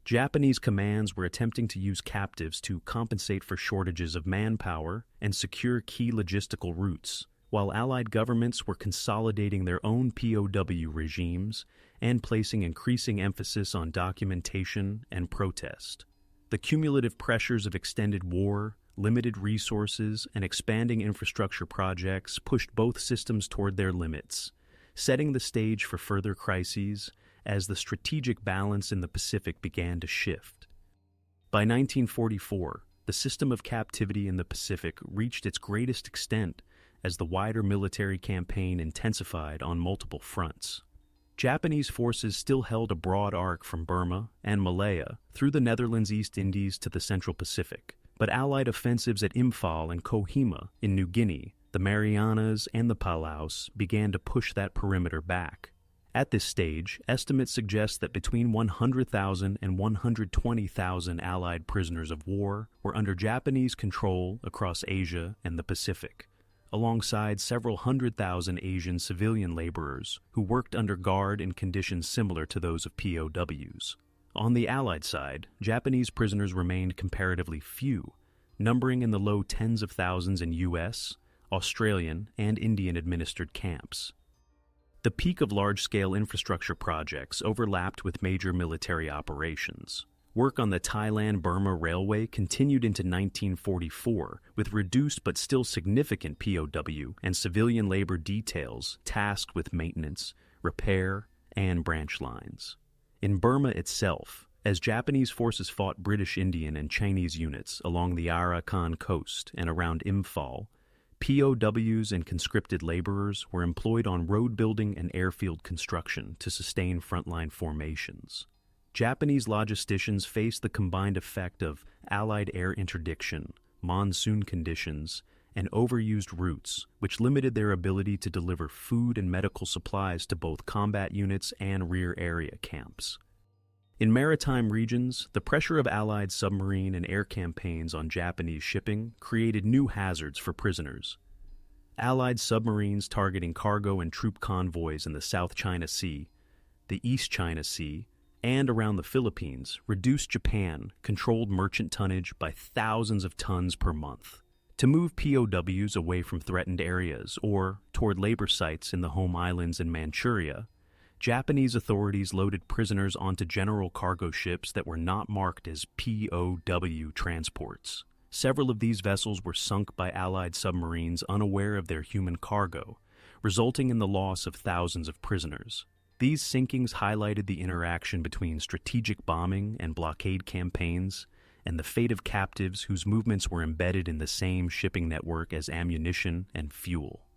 Japanese commands were attempting to use captives to compensate for shortages of manpower and secure key logistical routes, while Allied governments were consolidating their own POW regimes and placing increasing emphasis on documentation and protest. The cumulative pressures of extended war, limited resources, and expanding infrastructure projects pushed both systems toward their limits, setting the stage for further crises as the strategic balance in the Pacific began to shift. By 1944, the system of captivity in the Pacific reached its greatest extent as the wider military campaign intensified on multiple fronts. Japanese forces still held a broad arc from Burma and Malaya through the Netherlands East Indies to the Central Pacific, but Allied offensives at Imphal and Kohima in New Guinea, the Marianas, and the Palaus began to push that perimeter back. At this stage, estimates suggest that between 100,000 and 120,000 Allied prisoners of war were under Japanese control across Asia and the Pacific, alongside several 100,000 Asian civilian laborers who worked under guard in conditions similar to those of POWs. On the Allied side, Japanese prisoners remained comparatively few, numbering in the low tens of thousands in U.S., Australian, and Indian-administered camps. The peak of large-scale infrastructure projects overlapped with major military operations. Work on the Thailand-Burma Railway continued into 1944, with reduced but still significant POW and civilian labor details tasked with maintenance, repair, and branch lines. In Burma itself, as Japanese forces fought British Indian and Chinese units along the Arakan coast and around Imphal, POWs and conscripted laborers were employed on road building and airfield construction to sustain frontline formations. Japanese logisticians faced the combined effect of Allied air interdiction, monsoon conditions, and overused routes, which limited their ability to deliver food and medical supplies to both combat units and rear area camps. In maritime regions, the pressure of Allied submarine and air campaigns on Japanese shipping created new hazards for prisoners. Allied submarines targeting cargo and troop convoys in the South China Sea, the East China Sea, and around the Philippines reduced Japan-controlled merchant tonnage by thousands of tons per month. To move POWs away from threatened areas or toward labor sites in the home islands in Manchuria, Japanese authorities loaded prisoners onto general cargo ships that were not marked as POW transports. Several of these vessels were sunk by Allied submarines unaware of their human cargo, resulting in the loss of thousands of prisoners. These sinkings highlighted the interaction between strategic bombing and blockade campaigns and the fate of captives whose movements were embedded in the same shipping network as ammunition and fuel.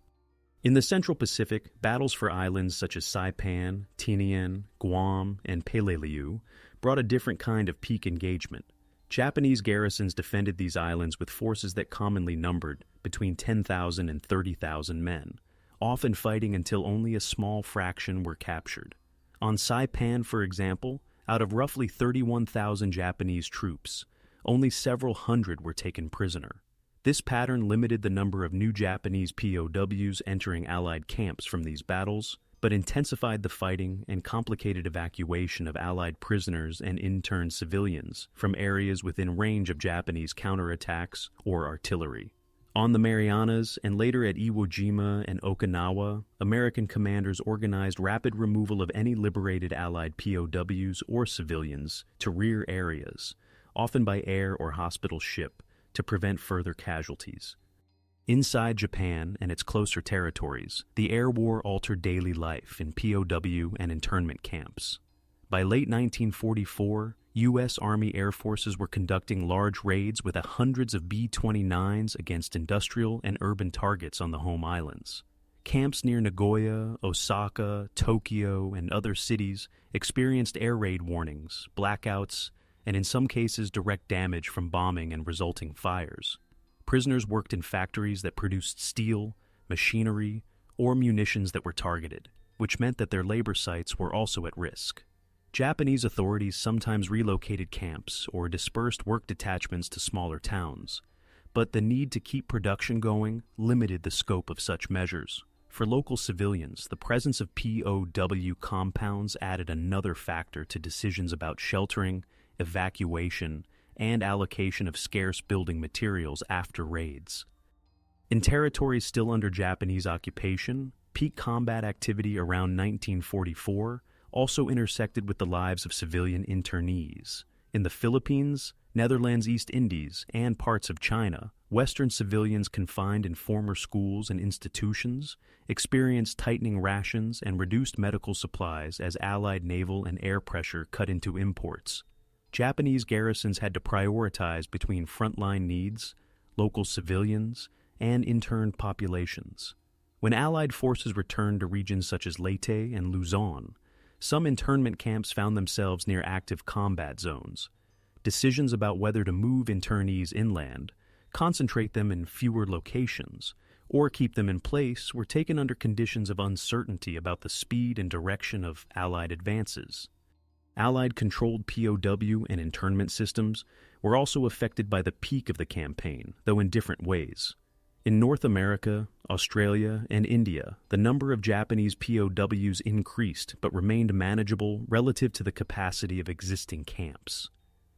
In the Central Pacific, battles for islands such as Saipan, Tinian, Guam, and Peleliu brought a different kind of peak engagement. Japanese garrisons defended these islands with forces that commonly numbered between 10,000 and 30,000 men, often fighting until only a small fraction were captured. On Saipan, for example, out of roughly 31,000 Japanese troops, only several hundred were taken prisoner. This pattern limited the number of new Japanese POWs entering Allied camps from these battles, but intensified the fighting and complicated evacuation of Allied prisoners and interned civilians from areas within range of Japanese counterattacks or artillery. On the Marianas and later at Iwo Jima and Okinawa, American commanders organized rapid removal of any liberated Allied POWs or civilians to rear areas, often by air or hospital ship, to prevent further casualties. Inside Japan and its closer territories, the air war altered daily life in POW and internment camps. By late 1944, U.S. Army Air Forces were conducting large raids with hundreds of B-29s against industrial and urban targets on the home islands. Camps near Nagoya, Osaka, Tokyo, and other cities experienced air raid warnings, blackouts, and in some cases direct damage from bombing and resulting fires. Prisoners worked in factories that produced steel, machinery, or munitions that were targeted, which meant that their labor sites were also at risk. Japanese authorities sometimes relocated camps or dispersed work detachments to smaller towns, but the need to keep production going limited the scope of such measures. For local civilians, the presence of POW compounds added another factor to decisions about sheltering, evacuation, and allocation of scarce building materials after raids. In territories still under Japanese occupation, peak combat activity around 1944 also intersected with the lives of civilian internees. In the Philippines, Netherlands, East Indies, and parts of China, Western civilians confined in former schools and institutions experienced tightening rations and reduced medical supplies as Allied naval and air pressure cut into imports. Japanese garrisons had to prioritize between frontline needs, local civilians, and interned populations. When Allied forces returned to regions such as Leyte and Luzon, some internment camps found themselves near active combat zones. Decisions about whether to move internees inland, concentrate them in fewer locations, or keep them in place were taken under conditions of uncertainty about the speed and direction of Allied advances. Allied-controlled POW and internment systems were also affected by the peak of the campaign, though in different ways. In North America, Australia, and India, the number of Japanese POWs increased but remained manageable relative to the capacity of existing camps.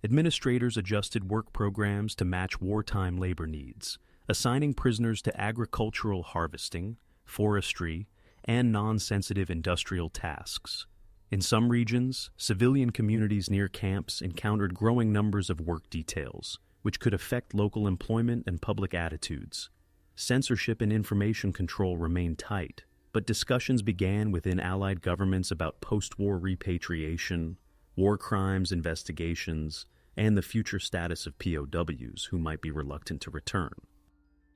Administrators adjusted work programs to match wartime labor needs, assigning prisoners to agricultural harvesting, forestry, and non-sensitive industrial tasks. In some regions, civilian communities near camps encountered growing numbers of work details, which could affect local employment and public attitudes. Censorship and information control remained tight, but discussions began within Allied governments about post-war repatriation, war crimes investigations, and the future status of POWs who might be reluctant to return.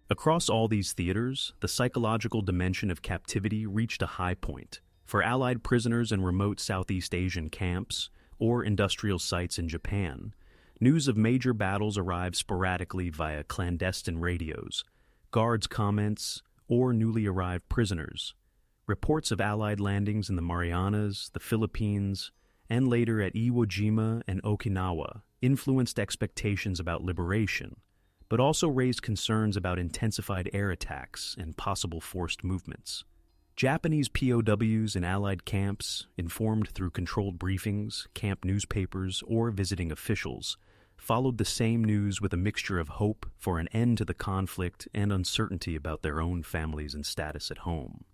Across all these theaters, the psychological dimension of captivity reached a high point. For Allied prisoners in remote Southeast Asian camps or industrial sites in Japan, news of major battles arrived sporadically via clandestine radios, guards' comments, or newly arrived prisoners. Reports of Allied landings in the Marianas, the Philippines, and later at Iwo Jima and Okinawa influenced expectations about liberation, but also raised concerns about intensified air attacks and possible forced movements. Japanese POWs in Allied camps, informed through controlled briefings, camp newspapers, or visiting officials, followed the same news with a mixture of hope for an end to the conflict and uncertainty about their own families and status at home.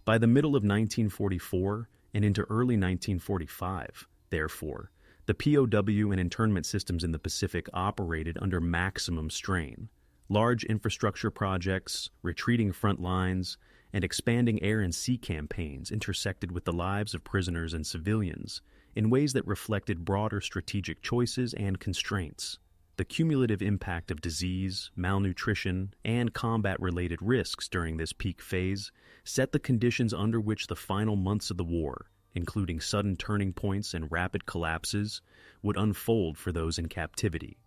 By the middle of 1944 and into early 1945, therefore, the POW and internment systems in the Pacific operated under maximum strain. Large infrastructure projects, retreating front lines, and expanding air and sea campaigns intersected with the lives of prisoners and civilians in ways that reflected broader strategic choices and constraints. The cumulative impact of disease, malnutrition, and combat-related risks during this peak phase set the conditions under which the final months of the war, including sudden turning points and rapid collapses, would unfold for those in captivity.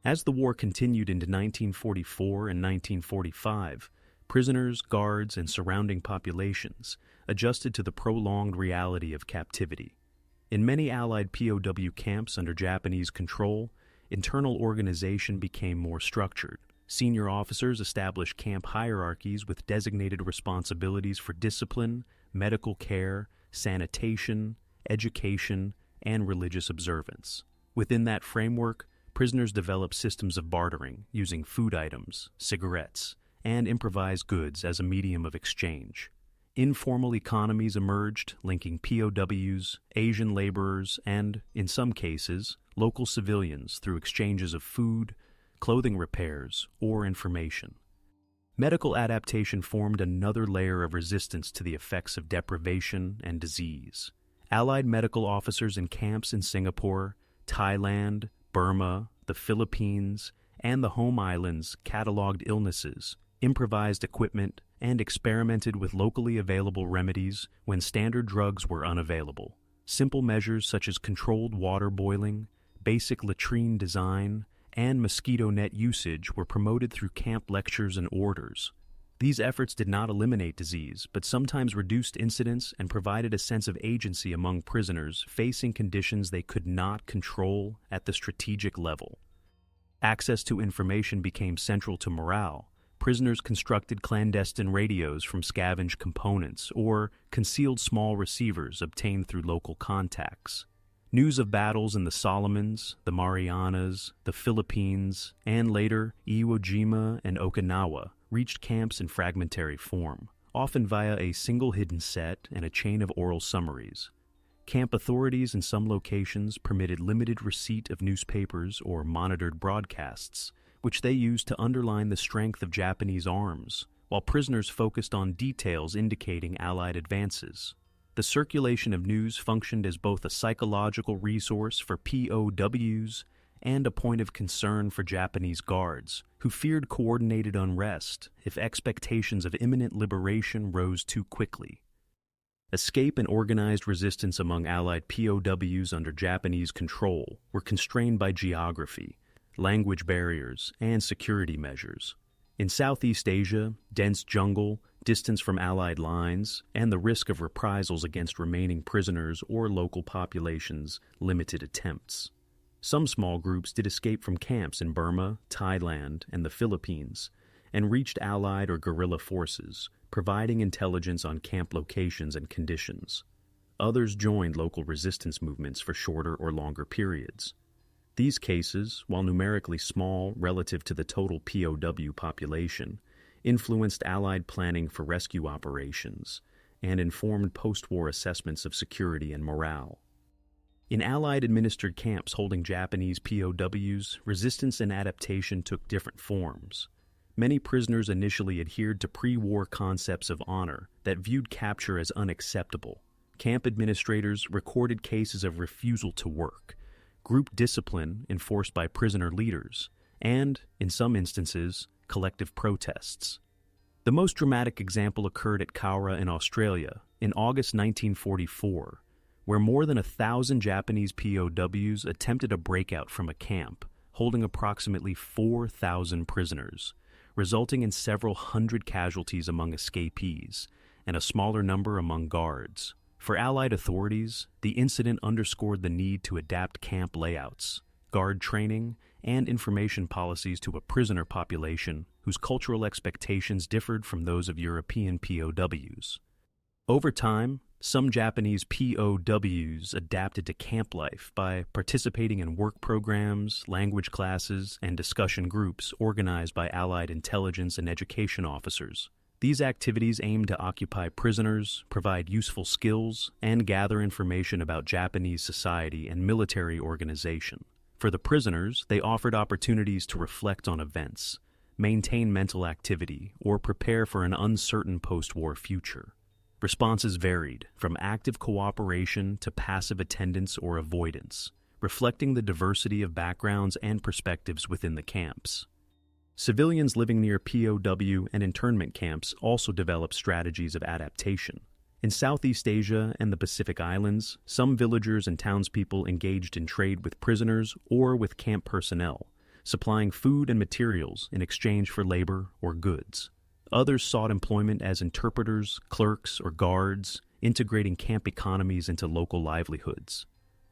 As the war continued into 1944 and 1945, prisoners, guards, and surrounding populations adjusted to the prolonged reality of captivity. In many Allied POW camps under Japanese control, internal organization became more structured. Senior officers established camp hierarchies with designated responsibilities for discipline, medical care, sanitation, education, and religious observance. Within that framework, prisoners developed systems of bartering, using food items, cigarettes, and improvised goods as a medium of exchange. Informal economies emerged, linking POWs, Asian laborers, and, in some cases, local civilians through exchanges of food, clothing repairs, or information. Medical adaptation formed another layer of resistance to the effects of deprivation and disease. Allied medical officers in camps in Singapore, Thailand, Burma, the Philippines, and the home islands cataloged illnesses, improvised equipment, and experimented with locally available remedies when standard drugs were unavailable. Simple measures such as controlled water boiling, basic latrine design, and mosquito net usage were promoted through camp lectures and orders. These efforts did not eliminate disease, but sometimes reduced incidence and provided a sense of agency among prisoners facing conditions they could not control at the strategic level. Access to information became central to morale. Prisoners constructed clandestine radios from scavenged components or concealed small receivers obtained through local contacts. News of battles in the Solomons, the Marianas, the Philippines, and later Iwo Jima and Okinawa reached camps in fragmentary form, often via a single hidden set and a chain of oral summaries. Camp authorities in some locations permitted limited receipt of newspapers or monitored broadcasts, which they used to underline the strength of Japanese arms, while prisoners focused on details indicating Allied advances. The circulation of news functioned as both a psychological resource for POWs and a point of concern for Japanese guards, who feared coordinated unrest if expectations of imminent liberation rose too quickly. Escape and organized resistance among Allied POWs under Japanese control were constrained by geography, language barriers, and security measures. In Southeast Asia, dense jungle, distance from Allied lines, and the risk of reprisals against remaining prisoners or local populations limited attempts. Some small groups did escape from camps in Burma, Thailand, and the Philippines, and reached Allied or guerrilla forces, providing intelligence on camp locations and conditions. Others joined local resistance movements for shorter or longer periods. These cases, while numerically small relative to the total POW population, influenced Allied planning for rescue operations and informed post-war assessments of security and morale. In Allied-administered camps holding Japanese POWs, resistance and adaptation took different forms. Many prisoners initially adhered to pre-war concepts of honor that viewed capture as unacceptable. Camp administrators recorded cases of refusal to work, group discipline enforced by prisoner leaders, and, in some instances, collective protests. The most dramatic example occurred at Cowra in Australia in August 1944, where more than 1,000 Japanese POWs attempted a breakout from a camp holding approximately 4,000 prisoners, resulting in several hundred casualties among escapees and a smaller number among guards. For Allied authorities, the incident underscored the need to adapt camp layouts, guard training, and information policies to a prisoner population whose cultural expectations differed from those of European POWs. Over time, some Japanese POWs adapted to camp life by participating in work programs, language classes, and discussion groups organized by Allied intelligence and education officers. These activities aimed to occupy prisoners, provide useful skills, and gather information about Japanese society and military organization. For the prisoners, they offered opportunities to reflect on events, maintain mental activity, or prepare for an uncertain post-war future. Responses varied, from active cooperation to passive attendance or avoidance, reflecting the diversity of backgrounds and perspectives within the camps. Civilians living near POW and internment camps also developed strategies of adaptation. In Southeast Asia and the Pacific Islands, some villagers and townspeople engaged in trade with prisoners or with camp personnel, supplying food and materials in exchange for labor or goods. Others sought employment as interpreters, clerks, or guards, integrating camp economies into local livelihoods.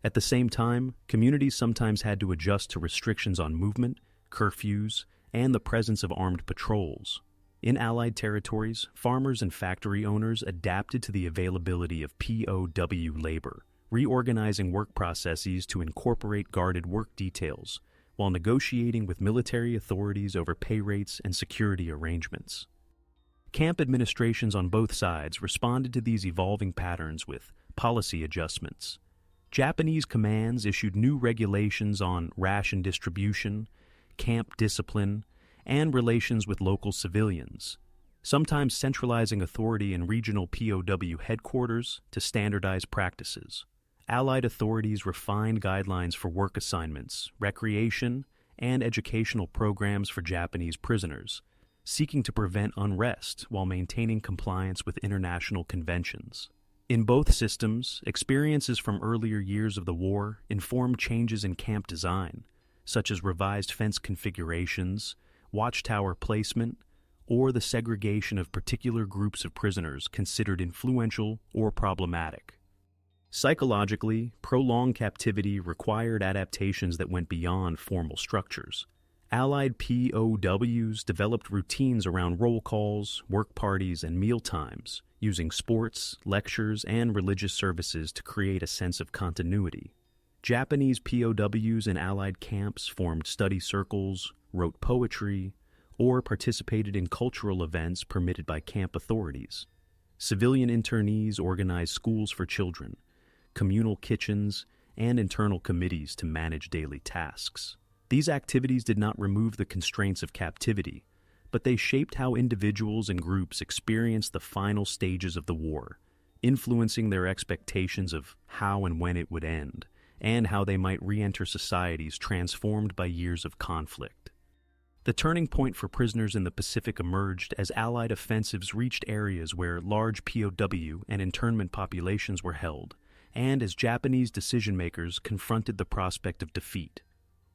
At the same time, communities sometimes had to adjust to restrictions on movement, curfews, and the presence of armed patrols. In Allied territories, farmers and factory owners adapted to the availability of POW labor, reorganizing work processes to incorporate guarded work details, while negotiating with military authorities over pay rates and security arrangements. Camp administrations on both sides responded to these evolving patterns with policy adjustments. Japanese commands issued new regulations on ration distribution, camp discipline, and relations with local civilians, sometimes centralizing authority in regional POW headquarters to standardize practices. Allied authorities refined guidelines for work assignments, recreation, and educational programs for Japanese prisoners, seeking to prevent unrest while maintaining compliance with international conventions. In both systems, experiences from earlier years of the war informed changes in camp design, such as revised fence configurations, watchtower placement, or the segregation of particular groups of prisoners considered influential or problematic. Psychologically, prolonged captivity required adaptations that went beyond formal structures. Allied POWs developed routines around roll calls, work parties, and meal times, using sports, lectures, and religious services to create a sense of continuity. Japanese POWs in Allied camps formed study circles, wrote poetry, or participated in cultural events permitted by camp authorities. Civilian internees organized schools for children, communal kitchens, and internal committees to manage daily tasks. These activities did not remove the constraints of captivity, but they shaped how individuals and groups experienced the final stages of the war, influencing their expectations of how and when it would end, and how they might re-enter societies transformed by years of conflict. The turning point for prisoners in the Pacific emerged as Allied offensives reached areas where large POW and internment populations were held, and as Japanese decision-makers confronted the prospect of defeat.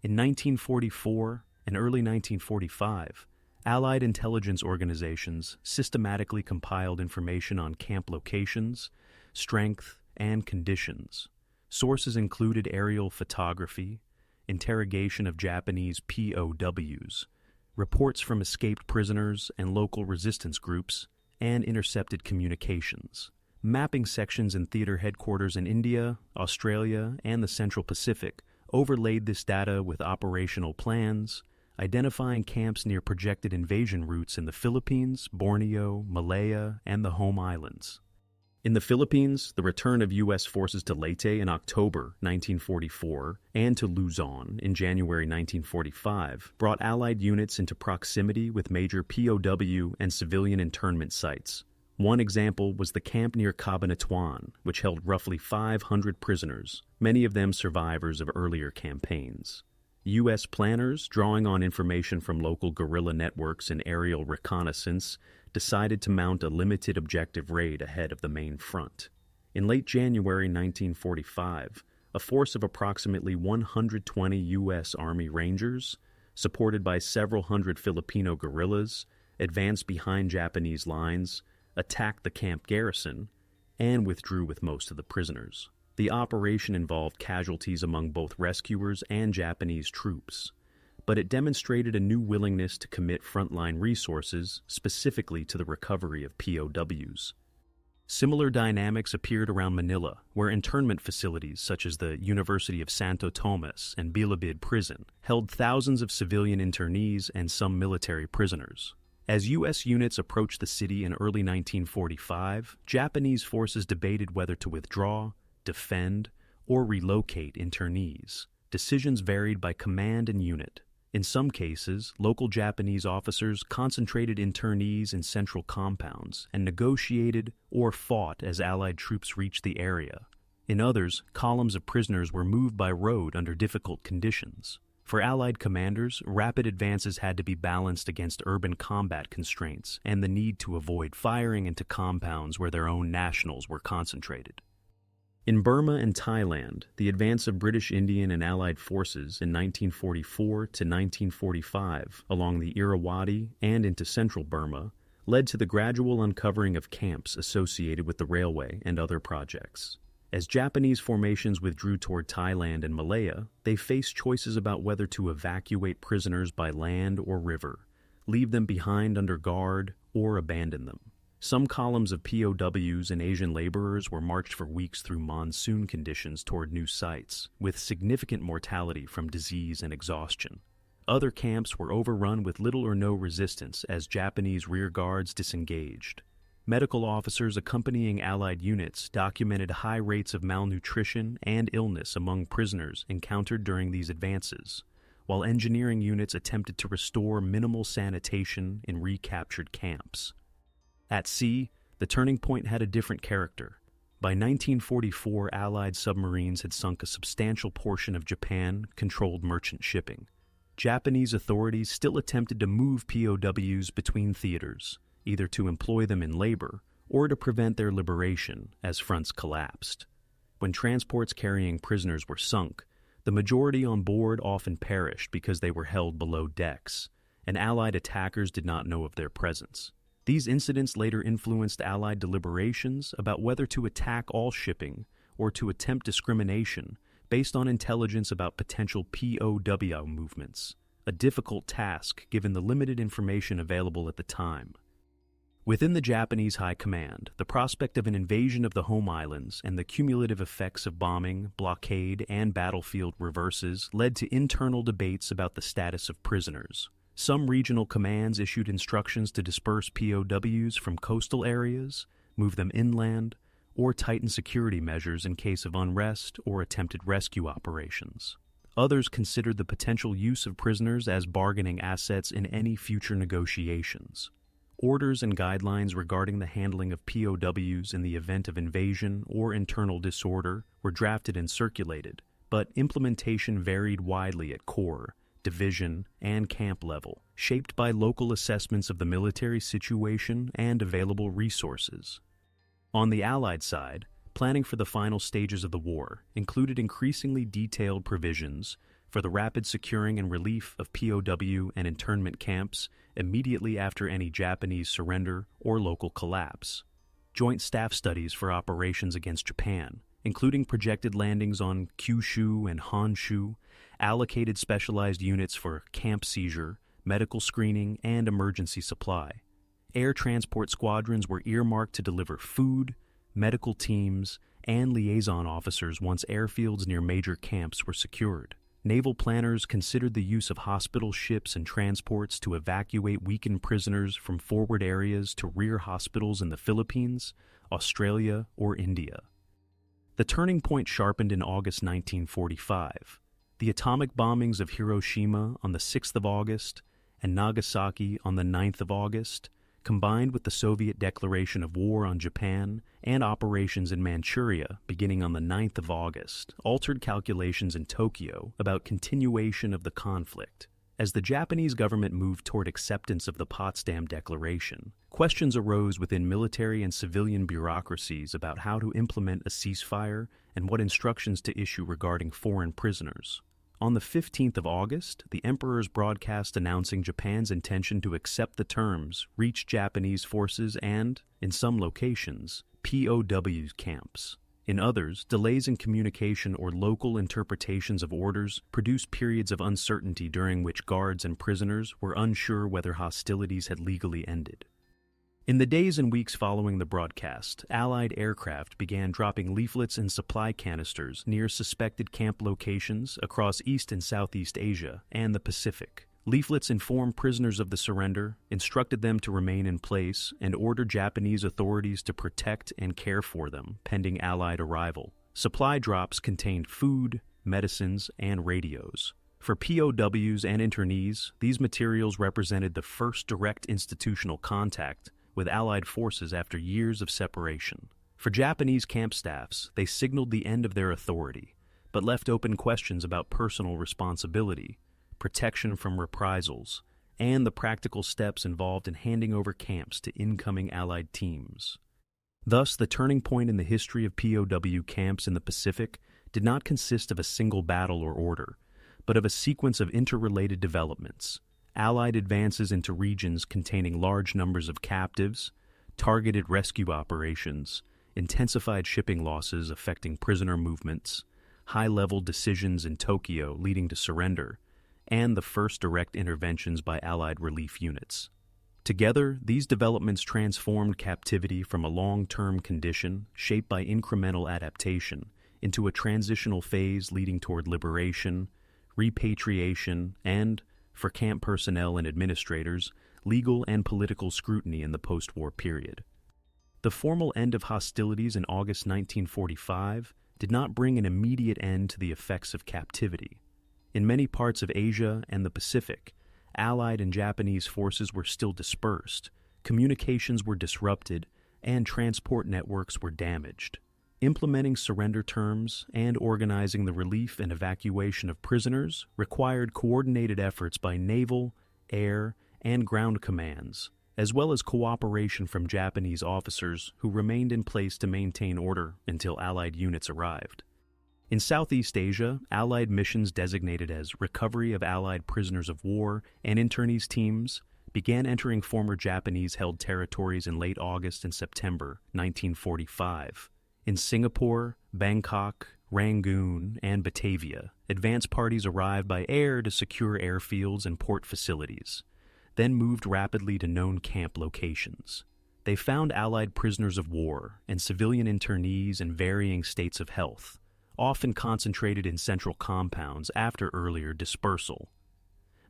In 1944 and early 1945, Allied intelligence organizations systematically compiled information on camp locations, strength, and conditions. Sources included aerial photography, interrogation of Japanese POWs, reports from escaped prisoners and local resistance groups, and intercepted communications. Mapping sections in theater headquarters in India, Australia, and the Central Pacific overlaid this data with operational plans, identifying camps near projected invasion routes in the Philippines, Borneo, Malaya, and the home islands. In the Philippines, the return of U.S. forces to Leyte in October 1944 and to Luzon in January 1945 brought Allied units into proximity with major POW and civilian internment sites. One example was the camp near Cabanatuan, which held roughly 500 prisoners, many of them survivors of earlier campaigns. U.S. planners, drawing on information from local guerrilla networks and aerial reconnaissance, decided to mount a limited objective raid ahead of the main front. In late January 1945, a force of approximately 120 U.S. Army Rangers, supported by several hundred Filipino guerrillas, advanced behind Japanese lines, attacked the camp garrison, and withdrew with most of the prisoners. The operation involved casualties among both rescuers and Japanese troops, but it demonstrated a new willingness to commit frontline resources specifically to the recovery of POWs. Similar dynamics appeared around Manila, where internment facilities such as the University of Santo Tomas and Bilibid Prison held thousands of civilian internees and some military prisoners. As U.S. units approached the city in early 1945, Japanese forces debated whether to withdraw, defend, or relocate internees. Decisions varied by command and unit. In some cases, local Japanese officers concentrated internees in central compounds and negotiated or fought as Allied troops reached the area. In others, columns of prisoners were moved by road under difficult conditions. For Allied commanders, rapid advances had to be balanced against urban combat constraints and the need to avoid firing into compounds where their own nationals were concentrated. In Burma and Thailand, the advance of British Indian and Allied forces in 1944 to 1945 along the Irrawaddy and into central Burma led to the gradual uncovering of camps associated with the railway and other projects. As Japanese formations withdrew toward Thailand and Malaya, they faced choices about whether to evacuate prisoners by land or river, leave them behind under guard, or abandon them. Some columns of POWs and Asian laborers were marched for weeks through monsoon conditions toward new sites, with significant mortality from disease and exhaustion. Other camps were overrun with little or no resistance as Japanese rear guards disengaged. Medical officers accompanying Allied units documented high rates of malnutrition and illness among prisoners encountered during these advances, while engineering units attempted to restore minimal sanitation in recaptured camps. At sea, the turning point had a different character. By 1944, Allied submarines had sunk a substantial portion of Japan-controlled merchant shipping. Japanese authorities still attempted to move POWs between theaters, either to employ them in labor or to prevent their liberation as fronts collapsed. When transports carrying prisoners were sunk, the majority on board often perished because they were held below decks, and Allied attackers did not know of their presence. These incidents later influenced Allied deliberations about whether to attack all shipping or to attempt discrimination based on intelligence about potential POW movements, a difficult task given the limited information available at the time. Within the Japanese High Command, the prospect of an invasion of the home islands and the cumulative effects of bombing, blockade, and battlefield reverses led to internal debates about the status of prisoners. Some regional commands issued instructions to disperse POWs from coastal areas, move them inland, or tighten security measures in case of unrest or attempted rescue operations. Others considered the potential use of prisoners as bargaining assets in any future negotiations. Orders and guidelines regarding the handling of POWs in the event of invasion or internal disorder were drafted and circulated, but implementation varied widely at corps, division, and camp level, shaped by local assessments of the military situation and available resources. On the Allied side, planning for the final stages of the war included increasingly detailed provisions for the rapid securing and relief of POW and internment camps immediately after any Japanese surrender or local collapse. Joint staff studies for operations against Japan, including projected landings on Kyushu and Honshu, allocated specialized units for camp seizure, medical screening, and emergency supply. Air transport squadrons were earmarked to deliver food, medical teams, and liaison officers once airfields near major camps were secured. Naval planners considered the use of hospital ships and transports to evacuate weakened prisoners from forward areas to rear hospitals in the Philippines, Australia, or India. The turning point sharpened in August 1945. The atomic bombings of Hiroshima on the 6th of August and Nagasaki on the 9th of August, combined with the Soviet declaration of war on Japan and operations in Manchuria beginning on the 9th of August, altered calculations in Tokyo about continuation of the conflict. As the Japanese government moved toward acceptance of the Potsdam Declaration, questions arose within military and civilian bureaucracies about how to implement a ceasefire and what instructions to issue regarding foreign prisoners. On the 15th of August, the Emperor's broadcast announcing Japan's intention to accept the terms reached Japanese forces and, in some locations, POW camps. In others, delays in communication or local interpretations of orders produced periods of uncertainty during which guards and prisoners were unsure whether hostilities had legally ended. In the days and weeks following the broadcast, Allied aircraft began dropping leaflets and supply canisters near suspected camp locations across East and Southeast Asia and the Pacific. Leaflets informed prisoners of the surrender, instructed them to remain in place, and ordered Japanese authorities to protect and care for them pending Allied arrival. Supply drops contained food, medicines, and radios. For POWs and internees, these materials represented the first direct institutional contact with Allied forces after years of separation. For Japanese camp staffs, they signaled the end of their authority, but left open questions about personal responsibility, protection from reprisals, and the practical steps involved in handing over camps to incoming Allied teams. Thus, the turning point in the history of POW camps in the Pacific did not consist of a single battle or order, but of a sequence of interrelated developments. Allied advances into regions containing large numbers of captives, targeted rescue operations, intensified shipping losses affecting prisoner movements, high-level decisions in Tokyo leading to surrender, and the first direct interventions by Allied relief units. Together, these developments transformed captivity from a long-term condition shaped by incremental adaptation into a transitional phase leading toward liberation, repatriation, and, for camp personnel and administrators, legal and political scrutiny in the post-war period. The formal end of hostilities in August 1945 did not bring an immediate end to the effects of captivity. In many parts of Asia and the Pacific, Allied and Japanese forces were still dispersed, communications were disrupted, and transport networks were damaged. Implementing surrender terms and organizing the relief and evacuation of prisoners required coordinated efforts by naval, air, and ground commands, as well as cooperation from Japanese officers who remained in place to maintain order until Allied units arrived. In Southeast Asia, Allied missions designated as Recovery of Allied Prisoners of War and internees teams began entering former Japanese-held territories in late August and September 1945. In Singapore, Bangkok, Rangoon, and Batavia, advance parties arrived by air to secure airfields and port facilities, then moved rapidly to known camp locations. They found Allied prisoners of war and civilian internees in varying states of health, often concentrated in central compounds after earlier dispersal.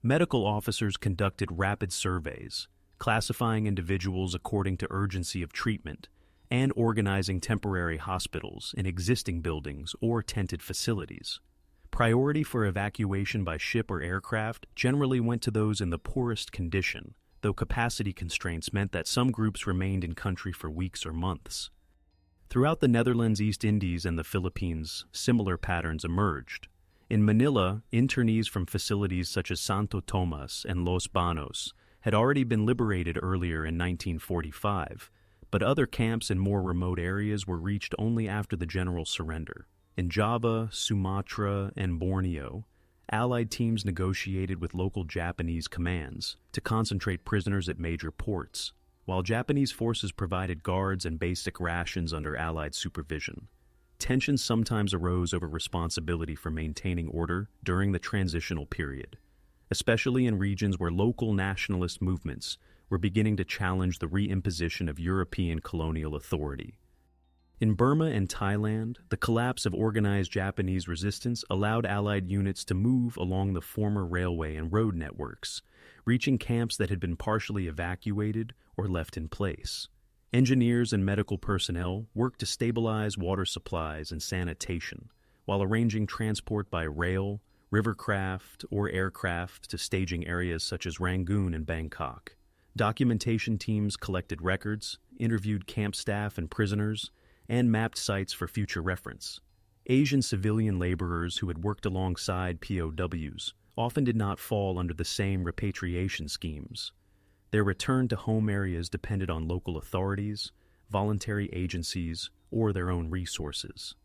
Medical officers conducted rapid surveys, classifying individuals according to urgency of treatment, and organizing temporary hospitals in existing buildings or tented facilities. Priority for evacuation by ship or aircraft generally went to those in the poorest condition, though capacity constraints meant that some groups remained in country for weeks or months. Throughout the Netherlands, East Indies, and the Philippines, similar patterns emerged. In Manila, internees from facilities such as Santo Tomas and Los Banos had already been liberated earlier in 1945, but other camps in more remote areas were reached only after the general surrender. In Java, Sumatra, and Borneo, Allied teams negotiated with local Japanese commands to concentrate prisoners at major ports, while Japanese forces provided guards and basic rations under Allied supervision. Tensions sometimes arose over responsibility for maintaining order during the transitional period, especially in regions where local nationalist movements were beginning to challenge the reimposition of European colonial authority. In Burma and Thailand, the collapse of organized Japanese resistance allowed Allied units to move along the former railway and road networks, reaching camps that had been partially evacuated or left in place. Engineers and medical personnel worked to stabilize water supplies and sanitation, while arranging transport by rail, rivercraft, or aircraft to staging areas such as Rangoon and Bangkok. Documentation teams collected records, interviewed camp staff and prisoners, and mapped sites for future reference. Asian civilian laborers who had worked alongside POWs often did not fall under the same repatriation schemes. Their return to home areas depended on local authorities, voluntary agencies, or their own resources.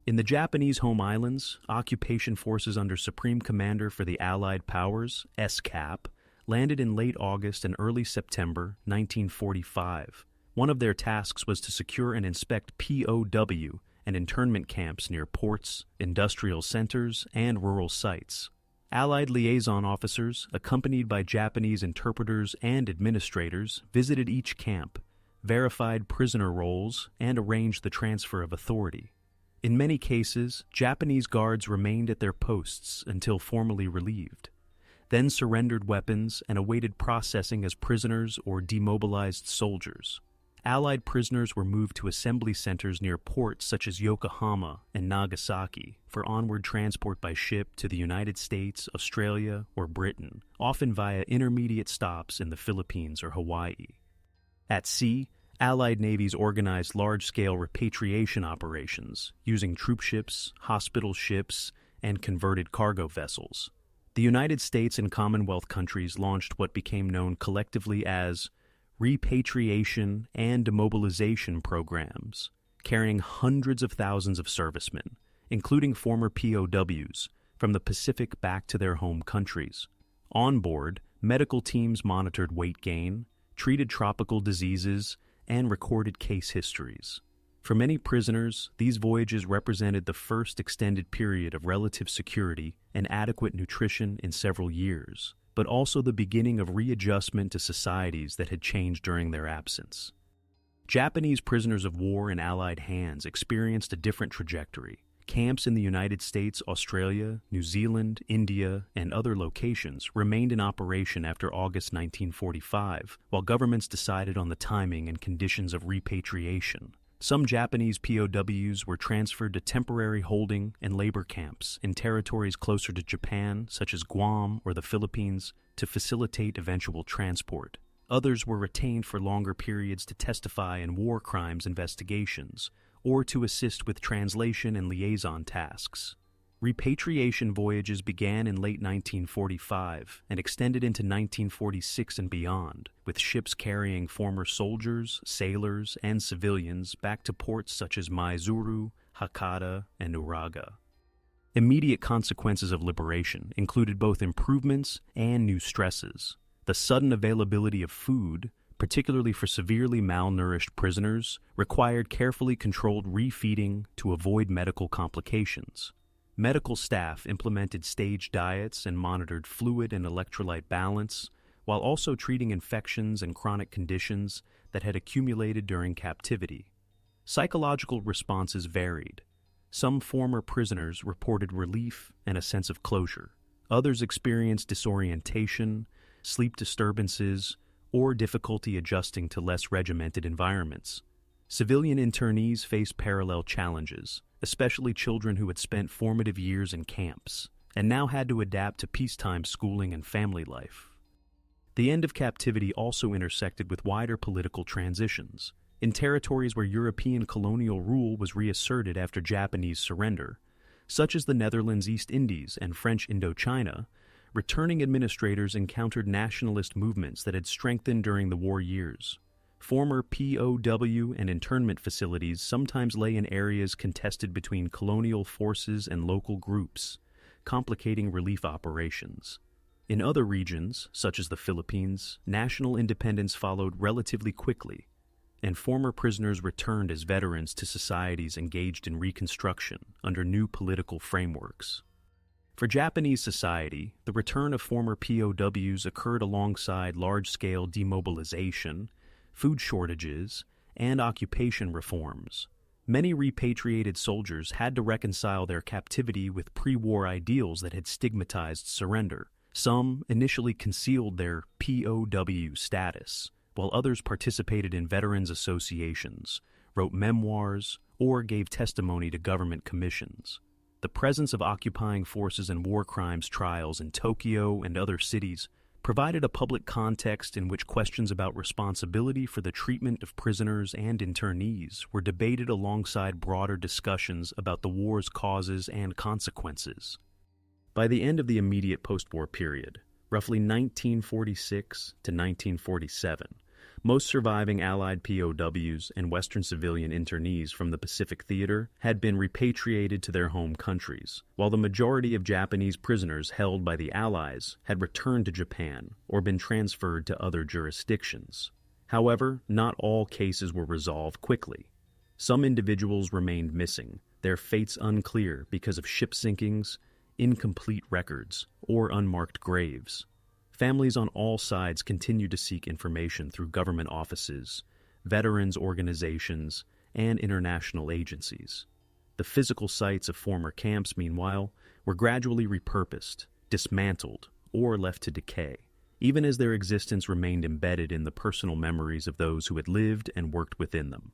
In the Japanese home islands, occupation forces under Supreme Commander for the Allied Powers, SCAP, landed in late August and early September 1945. One of their tasks was to secure and inspect POW and internment camps near ports, industrial centers, and rural sites. Allied liaison officers, accompanied by Japanese interpreters and administrators, visited each camp, verified prisoner rolls, and arranged the transfer of authority. In many cases, Japanese guards remained at their posts until formally relieved, then surrendered weapons and awaited processing as prisoners or demobilized soldiers. Allied prisoners were moved to assembly centers near ports such as Yokohama and Nagasaki for onward transport by ship to the United States, Australia, or Britain, often via intermediate stops in the Philippines or Hawaii. At sea, Allied navies organized large-scale repatriation operations using troop ships, hospital ships, and converted cargo vessels. The United States and Commonwealth countries launched what became known collectively as repatriation and demobilization programs, carrying hundreds of thousands of servicemen, including former POWs, from the Pacific back to their home countries. On board, medical teams monitored weight gain, treated tropical diseases, and recorded case histories. For many prisoners, these voyages represented the first extended period of relative security and adequate nutrition in several years, but also the beginning of readjustment to societies that had changed during their absence. Japanese prisoners of war in Allied hands experienced a different trajectory. Camps in the United States, Australia, New Zealand, India, and other locations remained in operation after August 1945, while governments decided on the timing and conditions of repatriation. Some Japanese POWs were transferred to temporary holding and labor camps in territories closer to Japan, such as Guam or the Philippines, to facilitate eventual transport. Others were retained for longer periods to testify in war crimes investigations or to assist with translation and liaison tasks. Repatriation voyages began in late 1945 and extended into 1946 and beyond, with ships carrying former soldiers, sailors, and civilians back to ports such as Maizuru, Hakata, and Uraga. Immediate consequences of liberation included both improvements and new stresses. The sudden availability of food, particularly for severely malnourished prisoners, required carefully controlled refeeding to avoid medical complications. Medical staff implemented staged diets and monitored fluid and electrolyte balance, while also treating infections and chronic conditions that had accumulated during captivity. Psychological responses varied. Some former prisoners reported relief and a sense of closure. Others experienced disorientation, sleep disturbances, or difficulty adjusting to less regimented environments. Civilian internees faced parallel challenges, especially children who had spent formative years in camps and now had to adapt to peacetime schooling and family life. The end of captivity also intersected with wider political transitions. In territories where European colonial rule was reasserted after Japanese surrender, such as the Netherlands East Indies and French Indochina, returning administrators encountered nationalist movements that had strengthened during the war years. Former POW and internment facilities sometimes lay in areas contested between colonial forces and local groups, complicating relief operations. In other regions, such as the Philippines, national independence followed relatively quickly, and former prisoners returned as veterans to societies engaged in reconstruction under new political frameworks. For Japanese society, the return of former POWs occurred alongside large-scale demobilization, food shortages, and occupation reforms. Many repatriated soldiers had to reconcile their captivity with pre-war ideals that had stigmatized surrender. Some initially concealed their POW status, while others participated in veterans associations, wrote memoirs, or gave testimony to government commissions. The presence of occupying forces and war crimes trials in Tokyo and other cities provided a public context in which questions about responsibility for the treatment of prisoners and internees were debated alongside broader discussions about the war's causes and consequences. By the end of the immediate post-war period, roughly 1946 to 1947, most surviving Allied POWs and Western civilian internees from the Pacific Theater had been repatriated to their home countries, while the majority of Japanese prisoners held by the Allies had returned to Japan or been transferred to other jurisdictions. However, not all cases were resolved quickly. Some individuals remained missing, their fates unclear because of ship sinkings, incomplete records, or unmarked graves. Families on all sides continued to seek information through government offices, veterans organizations, and international agencies. The physical sites of former camps, meanwhile, were gradually repurposed, dismantled, or left to decay, even as their existence remained embedded in the personal memories of those who had lived and worked within them.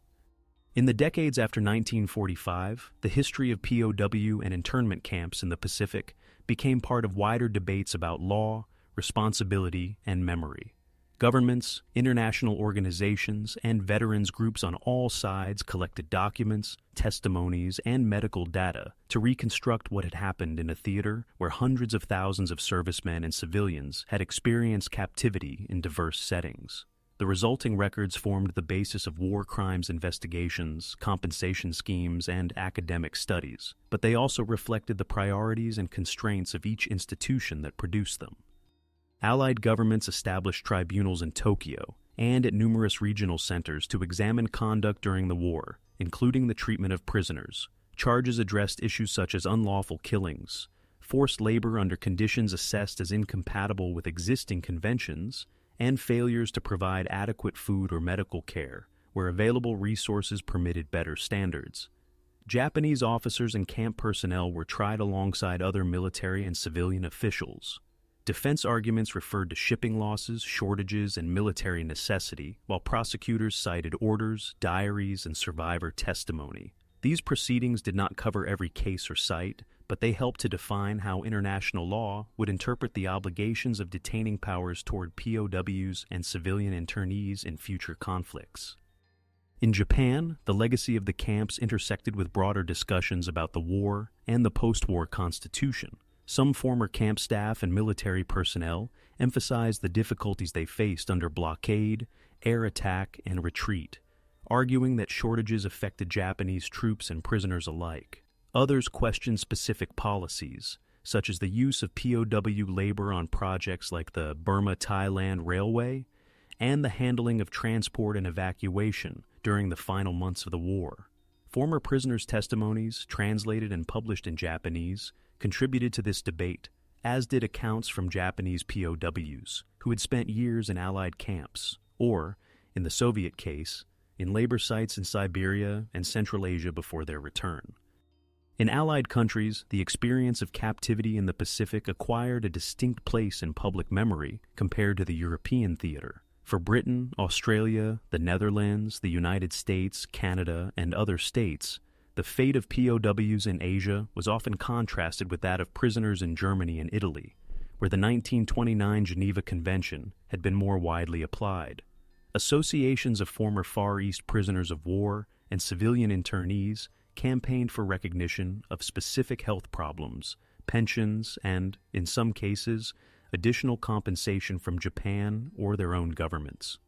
In the decades after 1945, the history of POW and internment camps in the Pacific became part of wider debates about law, responsibility, and memory. Governments, international organizations, and veterans groups on all sides collected documents, testimonies, and medical data to reconstruct what had happened in a theater where hundreds of thousands of servicemen and civilians had experienced captivity in diverse settings. The resulting records formed the basis of war crimes investigations, compensation schemes, and academic studies, but they also reflected the priorities and constraints of each institution that produced them. Allied governments established tribunals in Tokyo and at numerous regional centers to examine conduct during the war, including the treatment of prisoners. Charges addressed issues such as unlawful killings, forced labor under conditions assessed as incompatible with existing conventions, and failures to provide adequate food or medical care where available resources permitted better standards. Japanese officers and camp personnel were tried alongside other military and civilian officials. Defense arguments referred to shipping losses, shortages, and military necessity, while prosecutors cited orders, diaries, and survivor testimony. These proceedings did not cover every case or site, but they helped to define how international law would interpret the obligations of detaining powers toward POWs and civilian internees in future conflicts. In Japan, the legacy of the camps intersected with broader discussions about the war and the post-war constitution. Some former camp staff and military personnel emphasized the difficulties they faced under blockade, air attack, and retreat, arguing that shortages affected Japanese troops and prisoners alike. Others questioned specific policies, such as the use of POW labor on projects like the Burma-Thailand Railway and the handling of transport and evacuation during the final months of the war. Former prisoners' testimonies, translated and published in Japanese, contributed to this debate, as did accounts from Japanese POWs who had spent years in Allied camps, or, in the Soviet case, in labor sites in Siberia and Central Asia before their return. In Allied countries, the experience of captivity in the Pacific acquired a distinct place in public memory compared to the European theater. For Britain, Australia, the Netherlands, the United States, Canada, and other states, the fate of POWs in Asia was often contrasted with that of prisoners in Germany and Italy, where the 1929 Geneva Convention had been more widely applied. Associations of former Far East prisoners of war and civilian internees campaigned for recognition of specific health problems, pensions, and, in some cases, additional compensation from Japan or their own governments.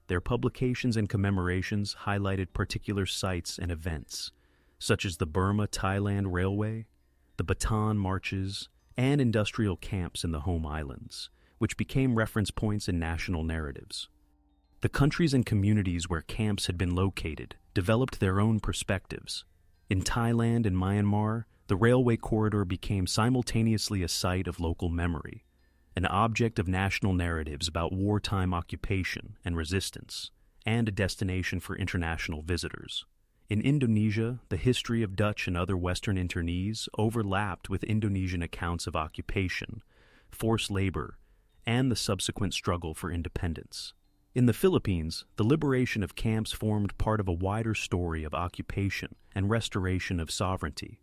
Their publications and commemorations highlighted particular sites and events, such as the Burma-Thailand Railway, the Bataan Marches, and industrial camps in the home islands, which became reference points in national narratives. The countries and communities where camps had been located developed their own perspectives. In Thailand and Myanmar, the railway corridor became simultaneously a site of local memory, an object of national narratives about wartime occupation and resistance, and a destination for international visitors. In Indonesia, the history of Dutch and other Western internees overlapped with Indonesian accounts of occupation, forced labor, and the subsequent struggle for independence. In the Philippines, the liberation of camps formed part of a wider story of occupation and restoration of sovereignty.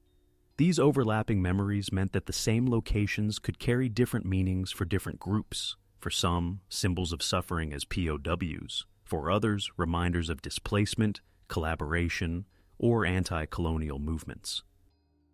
These overlapping memories meant that the same locations could carry different meanings for different groups. For some, symbols of suffering as POWs. For others, reminders of displacement, collaboration, or anti-colonial movements.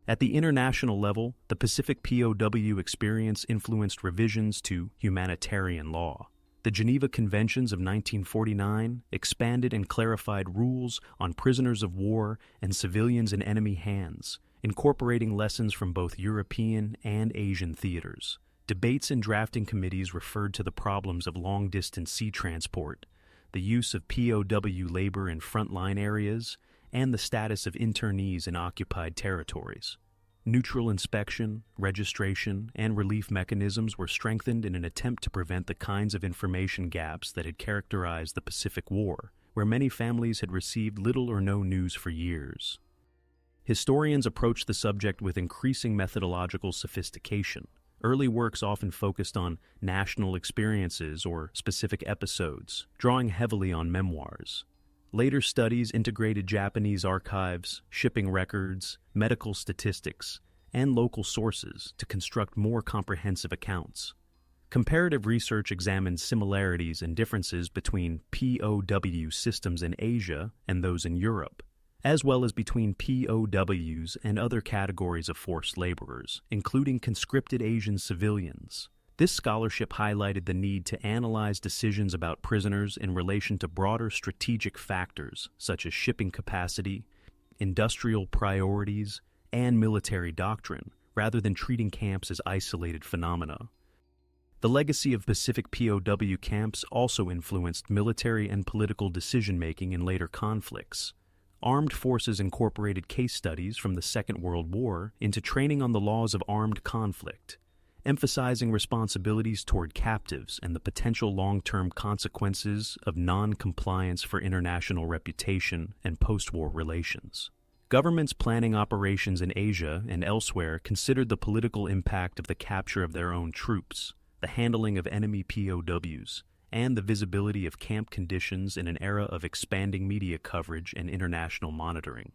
At the international level, the Pacific POW experience influenced revisions to humanitarian law. The Geneva Conventions of 1949 expanded and clarified rules on prisoners of war and civilians in enemy hands, incorporating lessons from both European and Asian theaters. Debates in drafting committees referred to the problems of long-distance sea transport, the use of POW labor in frontline areas, and the status of internees in occupied territories. Neutral inspection, registration, and relief mechanisms were strengthened in an attempt to prevent the kinds of information gaps that had characterized the Pacific War, where many families had received little or no news for years. Historians approached the subject with increasing methodological sophistication. Early works often focused on national experiences or specific episodes, drawing heavily on memoirs. Later studies integrated Japanese archives, shipping records, medical statistics, and local sources to construct more comprehensive accounts. Comparative research examined similarities and differences between POW systems in Asia and those in Europe, as well as between POWs and other categories of forced laborers, including conscripted Asian civilians. This scholarship highlighted the need to analyze decisions about prisoners in relation to broader strategic factors such as shipping capacity, industrial priorities, and military doctrine, rather than treating camps as isolated phenomena. The legacy of Pacific POW camps also influenced military and political decision-making in later conflicts. Armed forces incorporated case studies from the Second World War into training on the laws of armed conflict, emphasizing responsibilities toward captives and the potential long-term consequences of non-compliance for international reputation and post-war relations. Governments planning operations in Asia and elsewhere considered the political impact of the capture of their own troops, the handling of enemy POWs, and the visibility of camp conditions in an era of expanding media coverage and international monitoring.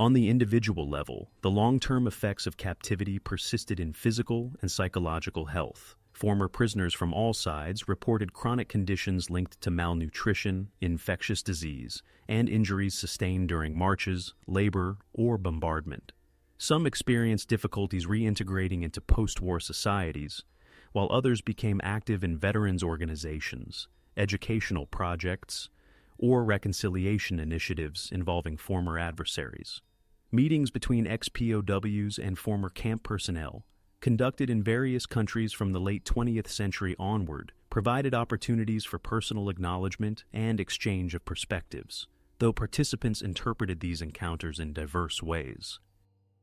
On the individual level, the long-term effects of captivity persisted in physical and psychological health. Former prisoners from all sides reported chronic conditions linked to malnutrition, infectious disease, and injuries sustained during marches, labor, or bombardment. Some experienced difficulties reintegrating into post-war societies, while others became active in veterans organizations, educational projects, or reconciliation initiatives involving former adversaries. Meetings between ex-POWs and former camp personnel, conducted in various countries from the late 20th century onward, provided opportunities for personal acknowledgement and exchange of perspectives, though participants interpreted these encounters in diverse ways.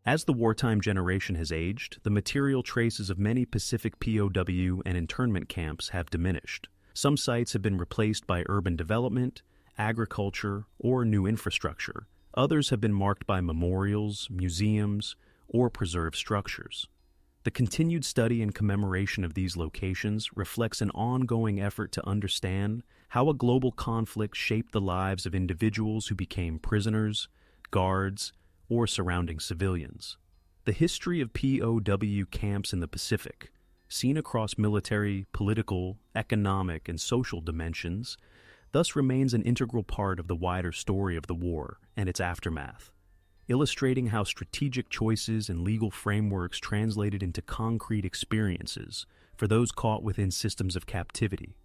As the wartime generation has aged, the material traces of many Pacific POW and internment camps have diminished. Some sites have been replaced by urban development, agriculture, or new infrastructure. Others have been marked by memorials, museums, or preserved structures. The continued study and commemoration of these locations reflects an ongoing effort to understand how a global conflict shaped the lives of individuals who became prisoners, guards, or surrounding civilians. The history of POW camps in the Pacific, seen across military, political, economic, and social dimensions, thus remains an integral part of the wider story of the war and its aftermath, illustrating how strategic choices and legal frameworks translated into concrete experiences for those caught within systems of captivity.